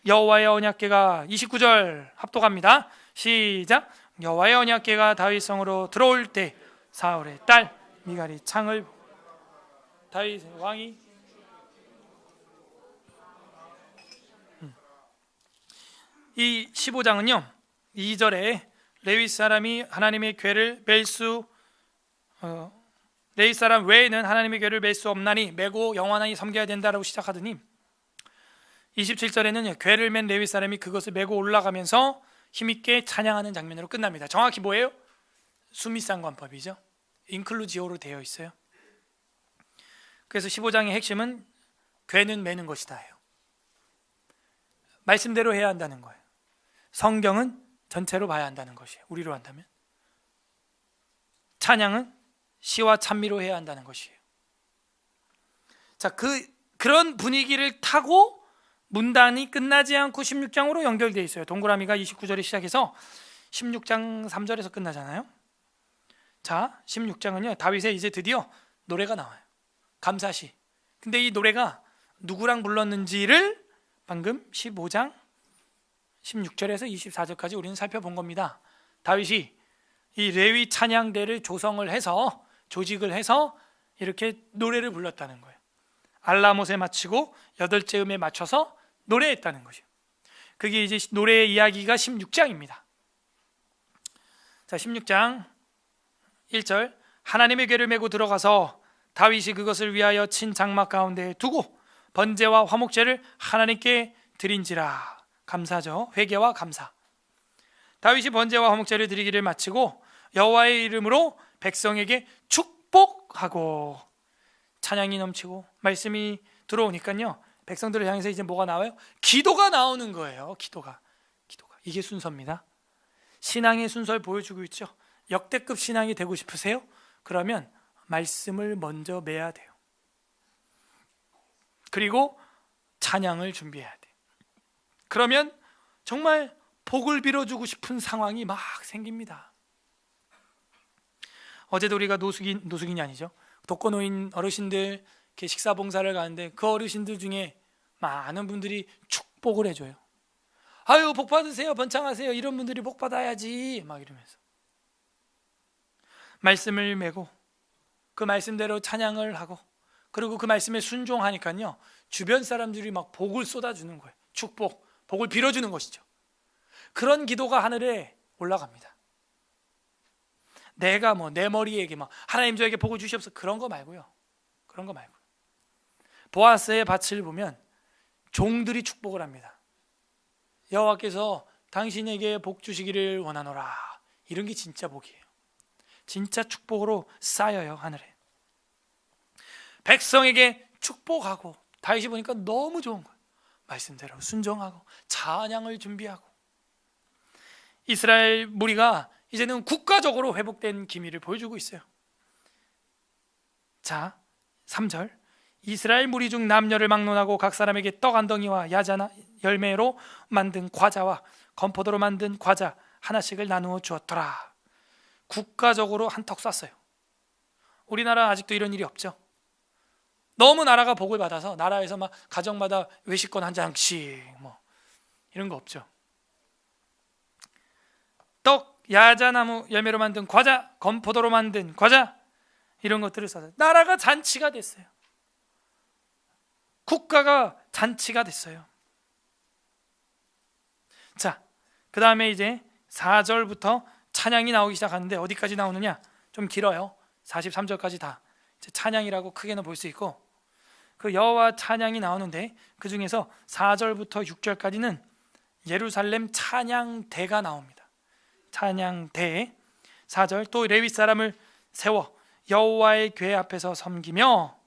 여호와의 언약궤가 29절 합독합니다. 시작. 여호와의 언약궤가 다윗성으로 들어올 때 사울의 딸 미갈이 창을 다윗 왕이 이 15장은요 2절에 레위 사람이 하나님의 궤를 레위 사람 외에는 하나님의 궤를 맬 수 없나니 매고 영원히 섬겨야 된다라고 시작하더니 27절에는 궤를 맨 레위 사람이 그것을 메고 올라가면서 힘있게 찬양하는 장면으로 끝납니다. 정확히 뭐예요? 수미상관법이죠. 인클루지오로 되어 있어요. 그래서 15장의 핵심은 궤는 매는 것이다예요. 말씀대로 해야 한다는 거예요. 성경은 전체로 봐야 한다는 것이에요. 우리로 한다면 찬양은 시와 찬미로 해야 한다는 것이에요. 자, 그런 분위기를 타고 문단이 끝나지 않고 16장으로 연결되어 있어요. 동그라미가 29절에 시작해서 16장 3절에서 끝나잖아요. 자, 16장은요 다윗의 이제 드디어 노래가 나와요. 감사시. 근데 이 노래가 누구랑 불렀는지를 방금 15장 16절에서 24절까지 우리는 살펴본 겁니다. 다윗이 이 레위 찬양대를 조직을 해서 이렇게 노래를 불렀다는 거예요. 알라못에 마치고 8째 음에 맞춰서 노래했다는 것이에요. 그게 이제 노래의 이야기가 16장입니다. 자, 16장 1절 하나님의 궤를 메고 들어가서 다윗이 그것을 위하여 친 장막 가운데에 두고 번제와 화목제를 하나님께 드린지라. 감사죠. 회개와 감사. 다윗이 번제와 화목제를 드리기를 마치고 여호와의 이름으로 백성에게 축복하고 찬양이 넘치고 말씀이 들어오니까요 백성들을 향해서 이제 뭐가 나와요? 기도가 나오는 거예요. 기도가 이게 순서입니다. 신앙의 순서를 보여주고 있죠. 역대급 신앙이 되고 싶으세요? 그러면 말씀을 먼저 매야 돼요. 그리고 찬양을 준비해야 돼요. 그러면 정말 복을 빌어주고 싶은 상황이 막 생깁니다. 어제도 우리가 노숙인이 아니죠, 독거노인 어르신들 이렇게 식사 봉사를 가는데 그 어르신들 중에 많은 분들이 축복을 해줘요. 아유 복 받으세요, 번창하세요, 이런 분들이 복 받아야지 막 이러면서 말씀을 메고 그 말씀대로 찬양을 하고 그리고 그 말씀에 순종하니까요 주변 사람들이 막 복을 쏟아주는 거예요. 축복, 복을 빌어주는 것이죠. 그런 기도가 하늘에 올라갑니다. 내가 내 머리에게 하나님 저에게 복을 주시옵소서 그런 거 말고요. 보아스의 밭을 보면 종들이 축복을 합니다. 여호와께서 당신에게 복 주시기를 원하노라. 이런 게 진짜 복이에요. 진짜 축복으로 쌓여요 하늘에. 백성에게 축복하고 다윗이 보니까 너무 좋은 거예요. 말씀대로 순종하고 찬양을 준비하고 이스라엘 무리가 이제는 국가적으로 회복된 기미를 보여주고 있어요. 자, 3절 이스라엘 무리 중 남녀를 막론하고 각 사람에게 떡 한 덩이와 야자나 열매로 만든 과자와 건포도로 만든 과자 하나씩을 나누어 주었더라. 국가적으로 한턱 쐈어요. 우리나라 아직도 이런 일이 없죠. 너무 나라가 복을 받아서 나라에서 가정마다 외식권 한 장씩 이런 거 없죠. 떡, 야자나무 열매로 만든 과자, 건포도로 만든 과자 이런 것들을 써서 나라가 잔치가 됐어요. 국가가 잔치가 됐어요. 자, 그 다음에 이제 4절부터 찬양이 나오기 시작하는데 어디까지 나오느냐? 좀 길어요. 43절까지 다 이제 찬양이라고 크게는 볼 수 있고 그 여호와 찬양이 나오는데 그 중에서 4절부터 6절까지는 예루살렘 찬양대가 나옵니다. 찬양대. 4절 또 레위 사람을 세워 여호와의 궤 앞에서 섬기며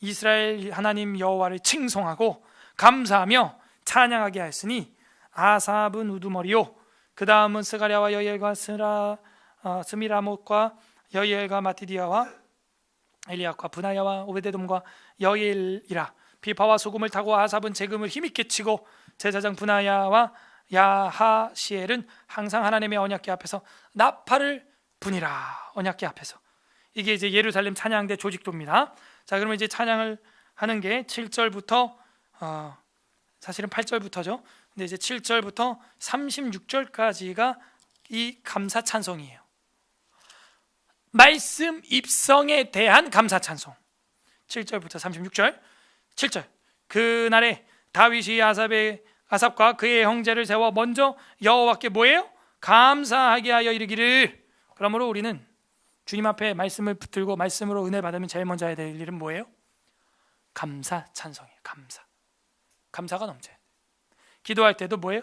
이스라엘 하나님 여호와를 칭송하고 감사하며 찬양하게 하였으니 아삽은 우두머리요 그 다음은 스가랴와 여이엘과 스미라못과 여이엘과 마티디아와 엘리압과 브나야와 오베데돔과 여이엘이라. 비파와 소금을 타고 아삽은 재금을 힘있게 치고 제사장 브나야와 야하시엘은 항상 하나님의 언약궤 앞에서 나팔을 부니라. 언약궤 앞에서. 이게 이제 예루살렘 찬양대 조직도입니다. 자, 그러면 이제 찬양을 하는 게 7절부터 사실은 8절부터죠. 근데 이제 7절부터 36절까지가 이 감사 찬송이에요. 말씀 입성에 대한 감사 찬송. 7절부터 36절. 7절. 그날에 다윗이 아삽과 그의 형제를 세워 먼저 여호와께 뭐예요? 감사하게 하여 이르기를. 그러므로 우리는 주님 앞에 말씀을 붙들고 말씀으로 은혜 받으면 제일 먼저 해야 될 일은 뭐예요? 감사 찬송이에요. 감사가 넘쳐요. 기도할 때도 뭐예요?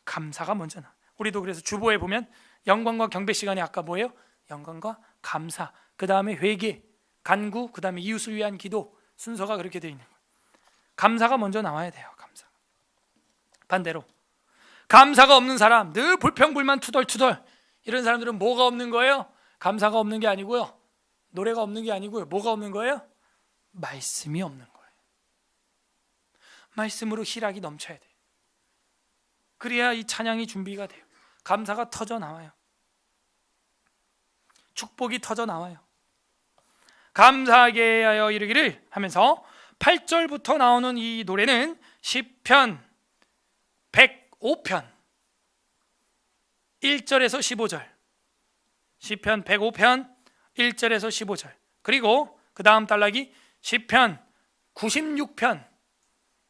감사가 먼저 나. 우리도 그래서 주보에 보면 영광과 경배 시간에 아까 뭐예요? 영광과 감사, 그 다음에 회개, 간구, 그 다음에 이웃을 위한 기도, 순서가 그렇게 되어 있는 거예요. 감사가 먼저 나와야 돼요. 감사. 반대로 감사가 없는 사람, 늘 불평불만 투덜투덜, 이런 사람들은 뭐가 없는 거예요? 감사가 없는 게 아니고요, 노래가 없는 게 아니고요, 뭐가 없는 거예요? 말씀이 없는 거예요. 말씀으로 희락이 넘쳐야 돼요. 그래야 이 찬양이 준비가 돼요. 감사가 터져 나와요. 축복이 터져 나와요. 감사하게 하여 이르기를 하면서 8절부터 나오는 이 노래는 시편 105편 1절에서 15절, 시편 105편 1절에서 15절, 그리고 그 다음 단락이 시편 96편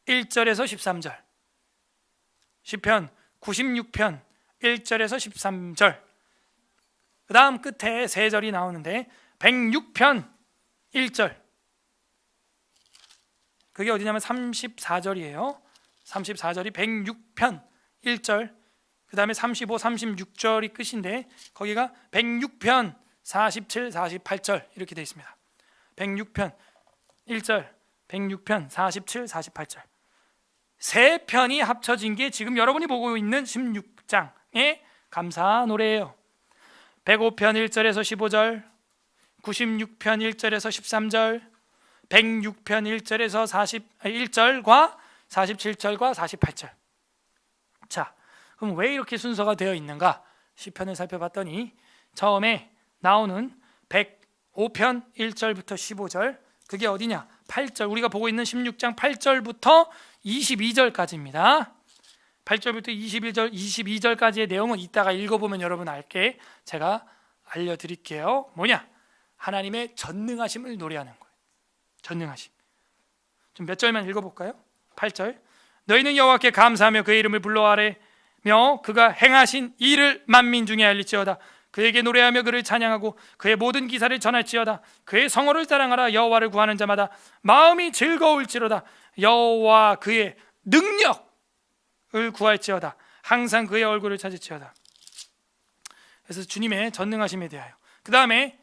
1절에서 13절, 시편 96편 1절에서 13절, 그 다음 끝에 세 절이 나오는데 106편 1절, 그게 어디냐면 34절이에요. 34절이 106편 1절, 그 다음에 35, 36절이 끝인데 거기가 106편 47, 48절 이렇게 되어 있습니다. 106편 1절, 106편 47, 48절, 세 편이 합쳐진 게 지금 여러분이 보고 있는 16장의 감사 노래예요. 105편 1절에서 15절, 96편 1절에서 13절, 106편 1절에서 1절과 47절과 48절. 자, 그럼 왜 이렇게 순서가 되어 있는가? 시편을 살펴봤더니 처음에 나오는 105편 1절부터 15절, 그게 어디냐? 8절, 우리가 보고 있는 16장 8절부터 22절까지입니다. 8절부터 22절까지의 내용은 이따가 읽어보면 여러분 알게 제가 알려드릴게요. 뭐냐? 하나님의 전능하심을 노래하는 거예요. 전능하심. 좀 몇 절만 읽어볼까요? 8절, 너희는 여호와께 감사하며 그의 이름을 불러아뢰며 그가 행하신 일을 만민 중에 알릴지어다. 그에게 노래하며 그를 찬양하고 그의 모든 기사를 전할지어다. 그의 성호를 자랑하라. 여호와를 구하는 자마다 마음이 즐거울지로다. 여호와 그의 능력을 구할지어다. 항상 그의 얼굴을 찾을지어다. 그래서 주님의 전능하심에 대하여, 그 다음에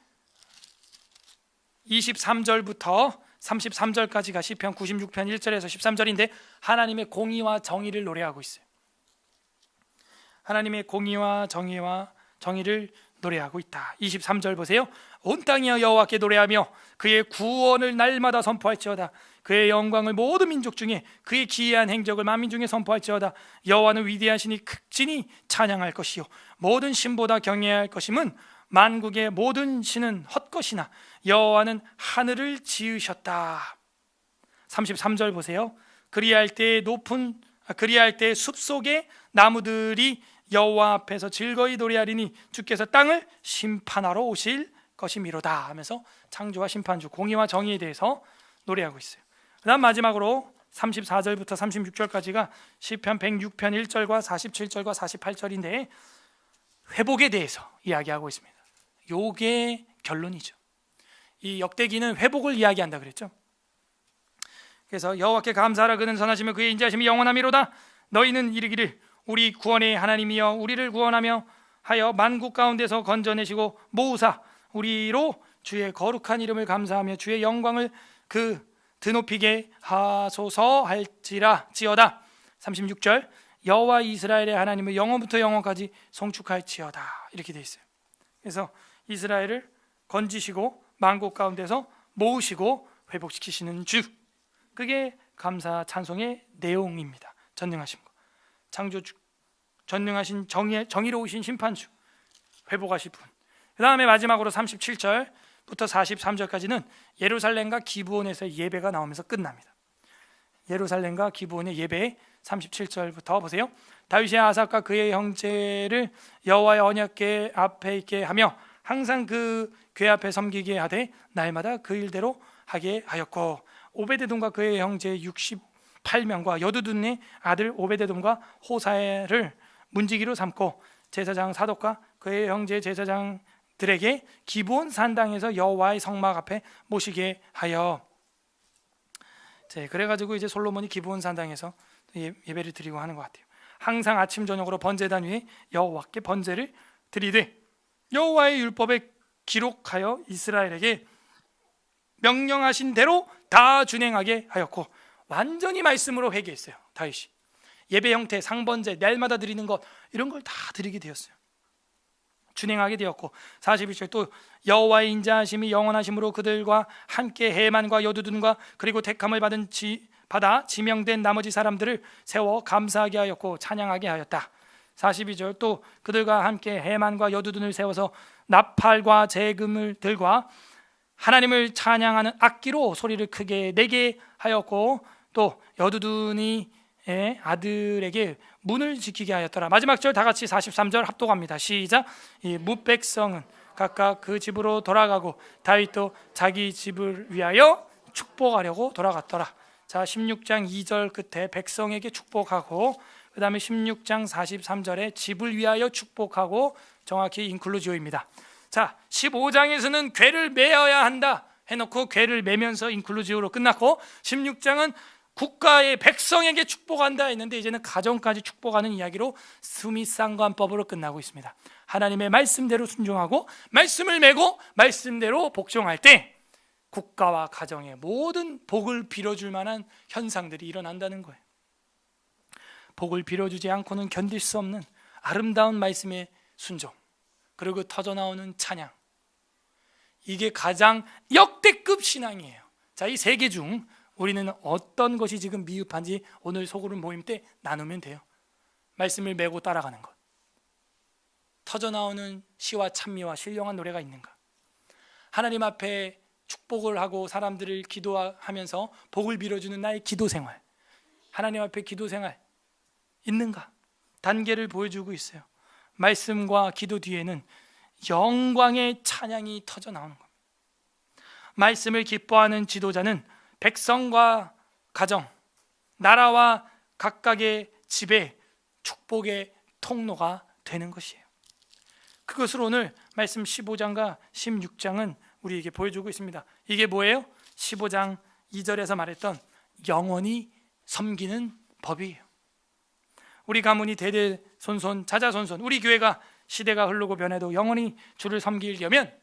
23절부터 33절까지가 시편 96편 1절에서 13절인데 하나님의 공의와 정의를 노래하고 있어요. 하나님의 공의와 정의를 노래하고 있다. 23절 보세요. 온 땅이여 여호와께 노래하며 그의 구원을 날마다 선포할지어다. 그의 영광을 모든 민족 중에, 그의 기이한 행적을 만민 중에 선포할지어다. 여호와는 위대하시니 극진히 찬양할 것이요 모든 신보다 경외해야 할 것임은 만국의 모든 신은 헛것이나 여호와는 하늘을 지으셨다. 33절 보세요. 그리할 때 숲속에 나무들이 여호와 앞에서 즐거이 노래하리니 주께서 땅을 심판하러 오실 것이미로다 하면서 창조와 심판주, 공의와 정의에 대해서 노래하고 있어요. 그 다음 마지막으로 34절부터 36절까지가 시편 106편 1절과 47절과 48절인데 회복에 대해서 이야기하고 있습니다. 요게 결론이죠. 이 역대기는 회복을 이야기한다 그랬죠. 그래서 여호와께 감사하라. 그는 선하시며 그의 인자하심이 영원하미로다. 너희는 이르기를 우리 구원의 하나님이여 우리를 구원하며 하여 만국 가운데서 건져내시고 모으사 우리로 주의 거룩한 이름을 감사하며 주의 영광을 그 드높이게 하소서 할지라지어다. 36절, 여호와 이스라엘의 하나님을 영원부터 영원까지 송축할지어다 이렇게 되어 있어요. 그래서 이스라엘을 건지시고 만국 가운데서 모으시고 회복시키시는 주, 그게 감사 찬송의 내용입니다. 전능하신 거, 창조주, 전능하신 정의로우신 심판주, 회복하실 분. 그 다음에 마지막으로 37절부터 43절까지는 예루살렘과 기브온에서 예배가 나오면서 끝납니다. 예루살렘과 기브온의 예배 37절부터 보세요. 다윗이 아삽과 그의 형제를 여호와의 언약궤 앞에 있게 하며 항상 그 궤 앞에 섬기게 하되 날마다 그 일대로 하게 하였고 오베데돔과 그의 형제 60 팔면과 여두둔의 아들 오베데돔과 호사엘을 문지기로 삼고 제사장 사독과 그의 형제 제사장들에게 기브온 산당에서 여호와의 성막 앞에 모시게 하여. 그래가지고 이제 솔로몬이 기브온 산당에서 예배를 드리고 하는 것 같아요. 항상 아침 저녁으로 번제단 위에 여호와께 번제를 드리되 여호와의 율법에 기록하여 이스라엘에게 명령하신 대로 다 준행하게 하였고, 완전히 말씀으로 회개했어요. 다윗이 예배 형태, 상번제, 날마다 드리는 것, 이런 걸 다 드리게 되었어요. 준행하게 되었고, 41절 또 여호와의 인자하심이 영원하심으로 그들과 함께 해만과 여두둔과 그리고 택함을 받아 지명된 나머지 사람들을 세워 감사하게 하였고 찬양하게 하였다. 42절 또 그들과 함께 해만과 여두둔을 세워서 나팔과 재금들과 하나님을 찬양하는 악기로 소리를 크게 내게 하였고, 또 여두둔이 아들에게 문을 지키게 하였더라. 마지막 절 다 같이 43절 합독합니다. 시작. 이 뭇백성은 각각 그 집으로 돌아가고 다윗도 자기 집을 위하여 축복하려고 돌아갔더라. 자, 16장 2절 끝에 백성에게 축복하고, 그 다음에 16장 43절에 집을 위하여 축복하고, 정확히 인클루지오입니다. 자, 15장에서는 궤를 메어야 한다 해놓고 궤를 메면서 인클루지오로 끝났고, 16장은 국가의 백성에게 축복한다 했는데 이제는 가정까지 축복하는 이야기로 수미상관법으로 끝나고 있습니다. 하나님의 말씀대로 순종하고 말씀을 메고 말씀대로 복종할 때 국가와 가정의 모든 복을 빌어줄 만한 현상들이 일어난다는 거예요. 복을 빌어주지 않고는 견딜 수 없는 아름다운 말씀의 순종, 그리고 터져나오는 찬양, 이게 가장 역대급 신앙이에요. 자, 이 세 개 중 우리는 어떤 것이 지금 미흡한지 오늘 소그룹 모임 때 나누면 돼요. 말씀을 메고 따라가는 것, 터져나오는 시와 찬미와 신령한 노래가 있는가, 하나님 앞에 축복을 하고 사람들을 기도하면서 복을 빌어주는 나의 기도 생활, 하나님 앞에 기도 생활 있는가, 단계를 보여주고 있어요. 말씀과 기도 뒤에는 영광의 찬양이 터져나오는 겁니다. 말씀을 기뻐하는 지도자는 백성과 가정, 나라와 각각의 집에 축복의 통로가 되는 것이에요. 그것을 오늘 말씀 15장과 16장은 우리에게 보여주고 있습니다. 이게 뭐예요? 15장 2절에서 말했던 영원히 섬기는 법이에요. 우리 가문이 대대손손 자자손손, 우리 교회가 시대가 흐르고 변해도 영원히 주를 섬기려면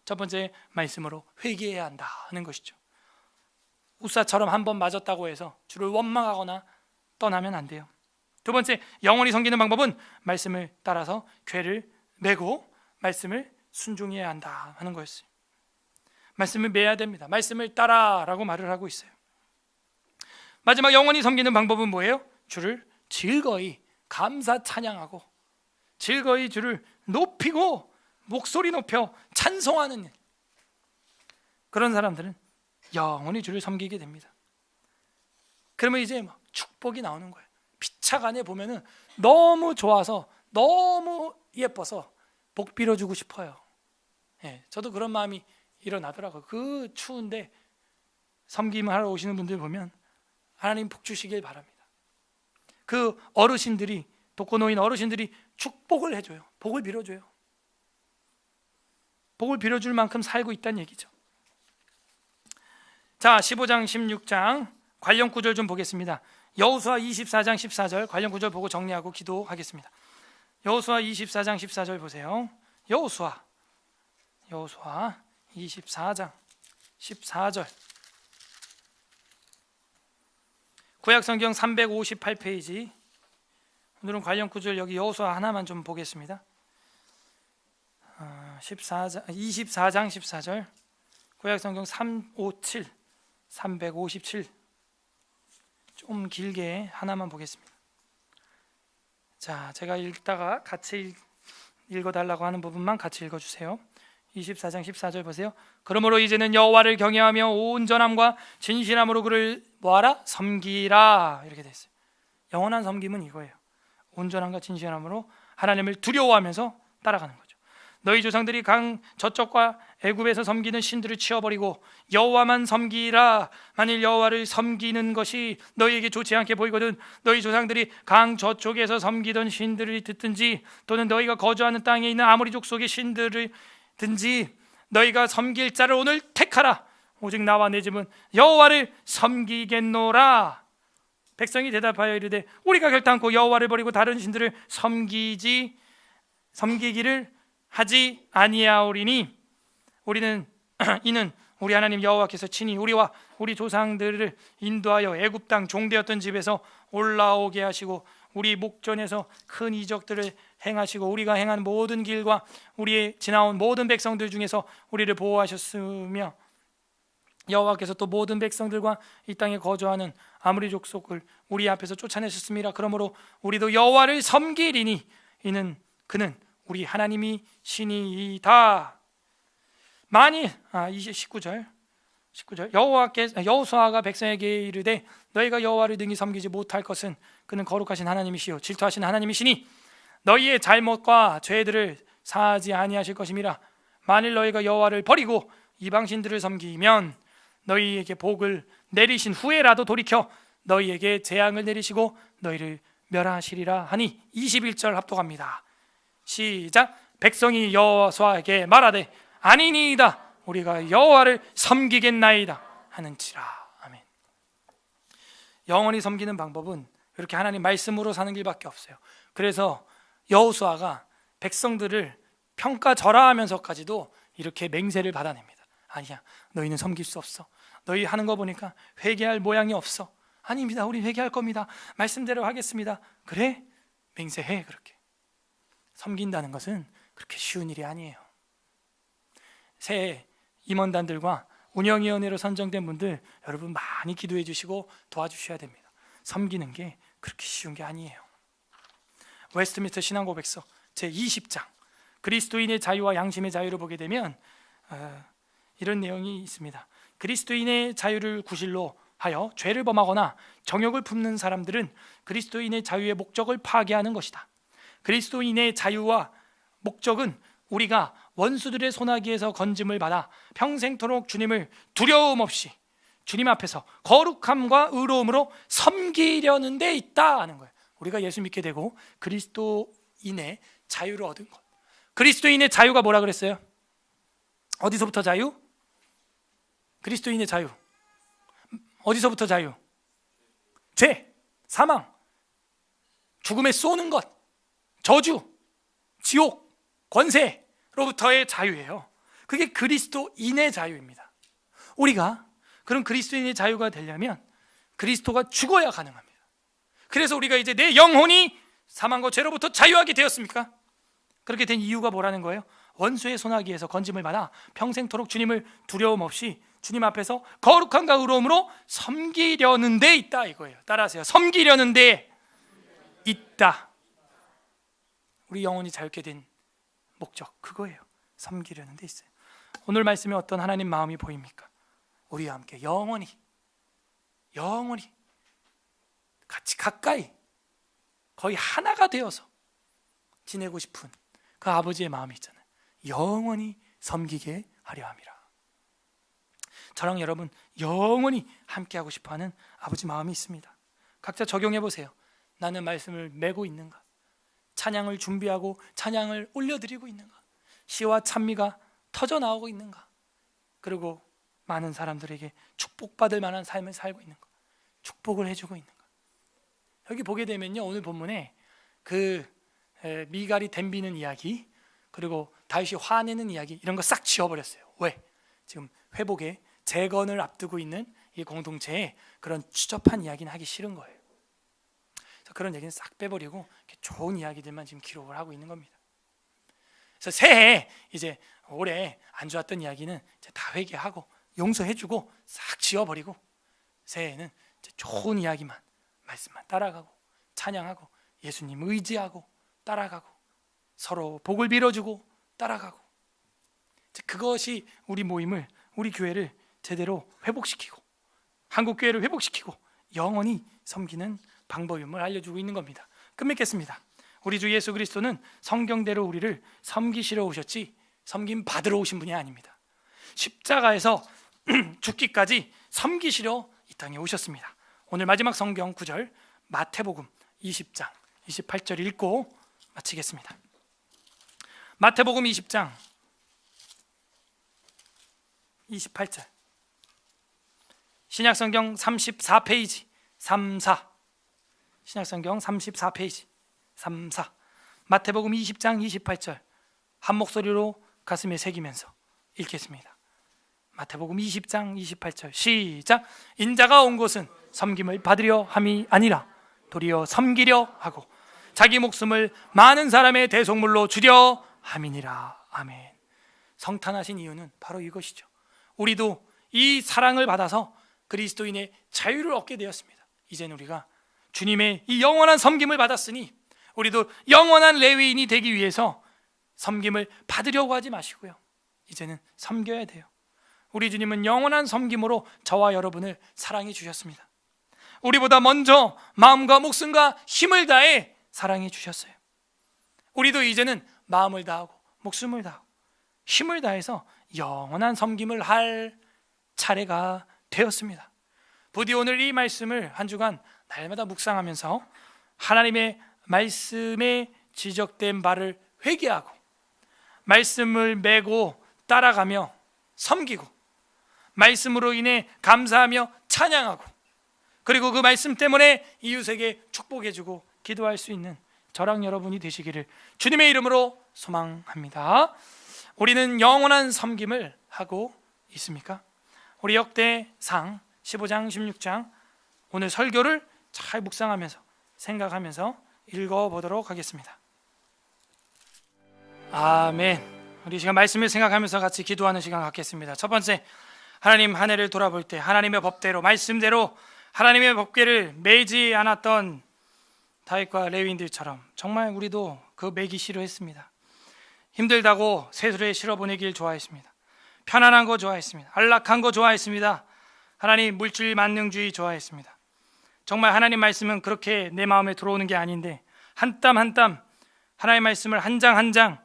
첫 번째 말씀으로 회개해야 한다는 것이죠. 우사처럼 한 번 맞았다고 해서 주를 원망하거나 떠나면 안 돼요. 두 번째, 영원히 섬기는 방법은 말씀을 따라서 궤를 메고 말씀을 순종해야 한다 하는 거였어요. 말씀을 메야 됩니다. 말씀을 따라라고 말을 하고 있어요. 마지막 영원히 섬기는 방법은 뭐예요? 주를 즐거이 감사 찬양하고 즐거이 주를 높이고 목소리 높여 찬송하는 일, 그런 사람들은 영원히 주를 섬기게 됩니다. 그러면 이제 막 축복이 나오는 거예요. 피차간에 보면은 너무 좋아서 너무 예뻐서 복 빌어주고 싶어요. 저도 그런 마음이 일어나더라고요. 그 추운데 섬김을 하러 오시는 분들 보면 하나님 복 주시길 바랍니다. 그 어르신들이, 독거노인 어르신들이 축복을 해줘요. 복을 빌어줘요. 복을 빌어줄 만큼 살고 있다는 얘기죠. 자, 15장 16장 관련 구절 좀 보겠습니다. 여호수아 24장 14절 관련 구절 보고 정리하고 기도하겠습니다. 여호수아 24장 14절 보세요. 여호수아 24장 14절, 구약성경 358페이지. 오늘은 관련 구절 여기 여호수아 하나만 좀 보겠습니다. 24장 14절, 구약성경 357 좀 길게 하나만 보겠습니다. 자, 제가 읽다가 같이 읽어달라고 하는 부분만 같이 읽어주세요. 24장 14절 보세요. 그러므로 이제는 여호와를 경외하며 온전함과 진실함으로 그를 뭐하라? 섬기라. 이렇게 됐어요. 영원한 섬김은 이거예요. 온전함과 진실함으로 하나님을 두려워하면서 따라가는 거죠. 너희 조상들이 강 저쪽과 애굽에서 섬기는 신들을 치워버리고 여호와만 섬기라. 만일 여호와를 섬기는 것이 너희에게 좋지 않게 보이거든 너희 조상들이 강 저쪽에서 섬기던 신들을 듣든지 또는 너희가 거주하는 땅에 있는 아모리 족속의 신들을 든지 너희가 섬길 자를 오늘 택하라. 오직 나와 내 집은 여호와를 섬기겠노라. 백성이 대답하여 이르되 우리가 결단코 여호와를 버리고 다른 신들을 섬기기를 하지 아니하오리니 우리는 이는 우리 하나님 여호와께서 친히 우리와 우리 조상들을 인도하여 애굽 땅 종되었던 집에서 올라오게 하시고 우리 목전에서 큰 이적들을 행하시고 우리가 행한 모든 길과 우리의 지나온 모든 백성들 중에서 우리를 보호하셨으며 여호와께서 또 모든 백성들과 이 땅에 거주하는 아모리 족속을 우리 앞에서 쫓아내셨습니다. 그러므로 우리도 여호와를 섬기리니 이는 그는 우리 하나님이 신이다. 만일 19절 여호수아가 백성에게 이르되 너희가 여호와를 능히 섬기지 못할 것은 그는 거룩하신 하나님이시요 질투하신 하나님이시니 너희의 잘못과 죄들을 사하지 아니하실 것임이라. 만일 너희가 여호와를 버리고 이방신들을 섬기면 너희에게 복을 내리신 후에라도 돌이켜 너희에게 재앙을 내리시고 너희를 멸하시리라 하니 21절 합독합니다. 시작. 백성이 여호수아에게 말하되 아니니이다 우리가 여호와를 섬기겠나이다 하는지라. 아멘. 영원히 섬기는 방법은 이렇게 하나님 말씀으로 사는 길밖에 없어요. 그래서 여호수아가 백성들을 평가절하하면서까지도 이렇게 맹세를 받아냅니다. 아니야, 너희는 섬길 수 없어. 너희 하는 거 보니까 회개할 모양이 없어. 아닙니다, 우리 회개할 겁니다. 말씀대로 하겠습니다. 그래? 맹세해. 그렇게 섬긴다는 것은 그렇게 쉬운 일이 아니에요. 새해 임원단들과 운영위원회로 선정된 분들 여러분 많이 기도해 주시고 도와주셔야 됩니다. 섬기는 게 그렇게 쉬운 게 아니에요. 웨스트민스터 신앙고백서 제20장 그리스도인의 자유와 양심의 자유를 보게 되면 이런 내용이 있습니다. 그리스도인의 자유를 구실로 하여 죄를 범하거나 정욕을 품는 사람들은 그리스도인의 자유의 목적을 파괴하는 것이다. 그리스도인의 자유와 목적은 우리가 원수들의 손아귀에서 건짐을 받아 평생토록 주님을 두려움 없이 주님 앞에서 거룩함과 의로움으로 섬기려는 데 있다 하는 거예요. 우리가 예수 믿게 되고 그리스도인의 자유를 얻은 것. 그리스도인의 자유가 뭐라 그랬어요? 어디서부터 자유? 그리스도인의 자유. 어디서부터 자유? 죄, 사망, 죽음에 쏘는 것, 저주, 지옥, 권세로부터의 자유예요. 그게 그리스도인의 자유입니다. 우리가 그런 그리스도인의 자유가 되려면 그리스도가 죽어야 가능합니다. 그래서 우리가 이제 내 영혼이 사망과 죄로부터 자유하게 되었습니까? 그렇게 된 이유가 뭐라는 거예요? 원수의 손아귀에서 건짐을 받아 평생토록 주님을 두려움 없이 주님 앞에서 거룩함과 의로움으로 섬기려는 데 있다 이거예요. 따라하세요. 섬기려는 데 있다. 우리 영혼이 자유케 된 목적 그거예요. 섬기려는 데 있어요. 오늘 말씀에 어떤 하나님 마음이 보입니까? 우리와 함께 영원히 같이 가까이 거의 하나가 되어서 지내고 싶은 그 아버지의 마음이 있잖아요. 영원히 섬기게 하려 함이라. 저랑 여러분 영원히 함께하고 싶어하는 아버지 마음이 있습니다. 각자 적용해 보세요. 나는 말씀을 메고 있는가? 찬양을 준비하고 찬양을 올려드리고 있는가? 시와 찬미가 터져 나오고 있는가? 그리고 많은 사람들에게 축복받을 만한 삶을 살고 있는가? 축복을 해주고 있는가? 여기 보게 되면요, 오늘 본문에 그 미갈이 덤비는 이야기, 그리고 다윗이 화내는 이야기, 이런 거 싹 지워버렸어요. 왜? 지금 회복의 재건을 앞두고 있는 이 공동체에 그런 추접한 이야기는 하기 싫은 거예요. 그래서 그런 얘기는 싹 빼버리고 좋은 이야기들만 지금 기록을 하고 있는 겁니다. 그래서 새해 이제 올해 안 좋았던 이야기는 이제 다 회개하고 용서해주고 싹 지워버리고 새해에는 이제 좋은 이야기만, 말씀만 따라가고 찬양하고 예수님 의지하고 따라가고 서로 복을 빌어주고 따라가고, 그것이 우리 모임을, 우리 교회를 제대로 회복시키고 한국교회를 회복시키고 영원히 섬기는 방법임을 알려주고 있는 겁니다. 끝맺겠습니다. 우리 주 예수 그리스도는 성경대로 우리를 섬기시러 오셨지 섬김 받으러 오신 분이 아닙니다. 십자가에서 죽기까지 섬기시러 이 땅에 오셨습니다. 오늘 마지막 성경 구절 마태복음 20장 28절 읽고 마치겠습니다. 마태복음 20장 28절, 신약성경 34페이지 34, 신약성경 34페이지 34, 마태복음 20장 28절 한 목소리로 가슴에 새기면서 읽겠습니다. 마태복음 20장 28절 시작. 인자가 온 곳은 섬김을 받으려 함이 아니라 도리어 섬기려 하고 자기 목숨을 많은 사람의 대속물로 주려 함이니라. 아멘. 성탄하신 이유는 바로 이것이죠. 우리도 이 사랑을 받아서 그리스도인의 자유를 얻게 되었습니다. 이제는 우리가 주님의 이 영원한 섬김을 받았으니 우리도 영원한 레위인이 되기 위해서 섬김을 받으려고 하지 마시고요, 이제는 섬겨야 돼요. 우리 주님은 영원한 섬김으로 저와 여러분을 사랑해 주셨습니다. 우리보다 먼저 마음과 목숨과 힘을 다해 사랑해 주셨어요. 우리도 이제는 마음을 다하고 목숨을 다하고 힘을 다해서 영원한 섬김을 할 차례가 되었습니다. 부디 오늘 이 말씀을 한 주간 날마다 묵상하면서 하나님의 말씀에 지적된 바를 회개하고 말씀을 메고 따라가며 섬기고 말씀으로 인해 감사하며 찬양하고 그리고 그 말씀 때문에 이웃에게 축복해주고 기도할 수 있는 저랑 여러분이 되시기를 주님의 이름으로 소망합니다. 우리는 영원한 섬김을 하고 있습니까? 우리 역대상 15장 16장 오늘 설교를 잘 묵상하면서 생각하면서 읽어보도록 하겠습니다. 아멘. 우리 시간 말씀을 생각하면서 같이 기도하는 시간 갖겠습니다. 첫 번째, 하나님 한 해를 돌아볼 때 하나님의 법대로 말씀대로 하나님의 법궤를 매지 않았던 다윗과 레위인들처럼 정말 우리도 그 매기 싫어했습니다. 힘들다고 세술에 실어보내길 좋아했습니다. 편안한 거 좋아했습니다. 안락한 거 좋아했습니다. 하나님 물질 만능주의 좋아했습니다. 정말 하나님 말씀은 그렇게 내 마음에 들어오는 게 아닌데 한 땀 한 땀 하나님의 말씀을 한 장 한 장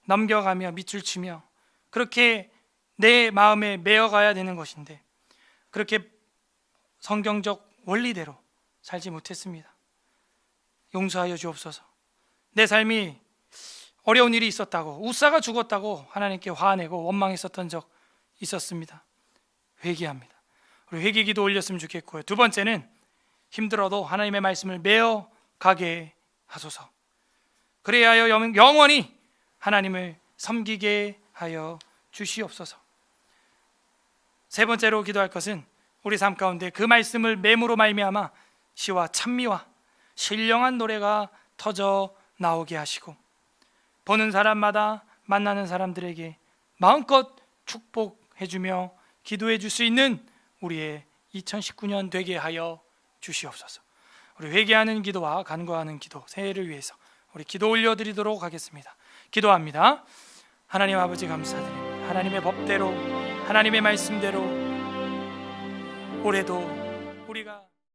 넘겨가며 밑줄 치며 그렇게 내 마음에 메어가야 되는 것인데 그렇게 성경적 원리대로 살지 못했습니다. 용서하여 주옵소서. 내 삶이 어려운 일이 있었다고 우사가 죽었다고 하나님께 화내고 원망했었던 적 있었습니다. 회개합니다. 우리 회개기도 올렸으면 좋겠고요. 두 번째는 힘들어도 하나님의 말씀을 메어 가게 하소서. 그래야 하여 영원히 하나님을 섬기게 하여 주시옵소서. 세 번째로 기도할 것은 우리 삶 가운데 그 말씀을 맴으로 말미암아 시와 찬미와 신령한 노래가 터져 나오게 하시고 보는 사람마다 만나는 사람들에게 마음껏 축복해주며 기도해 줄 수 있는 우리의 2019년 되게 하여 주시옵소서. 우리 회개하는 기도와 간구하는 기도 새해를 위해서 우리 기도 올려드리도록 하겠습니다. 기도합니다. 하나님 아버지 감사드립니다. 하나님의 법대로 하나님의 말씀대로 올해도 우리가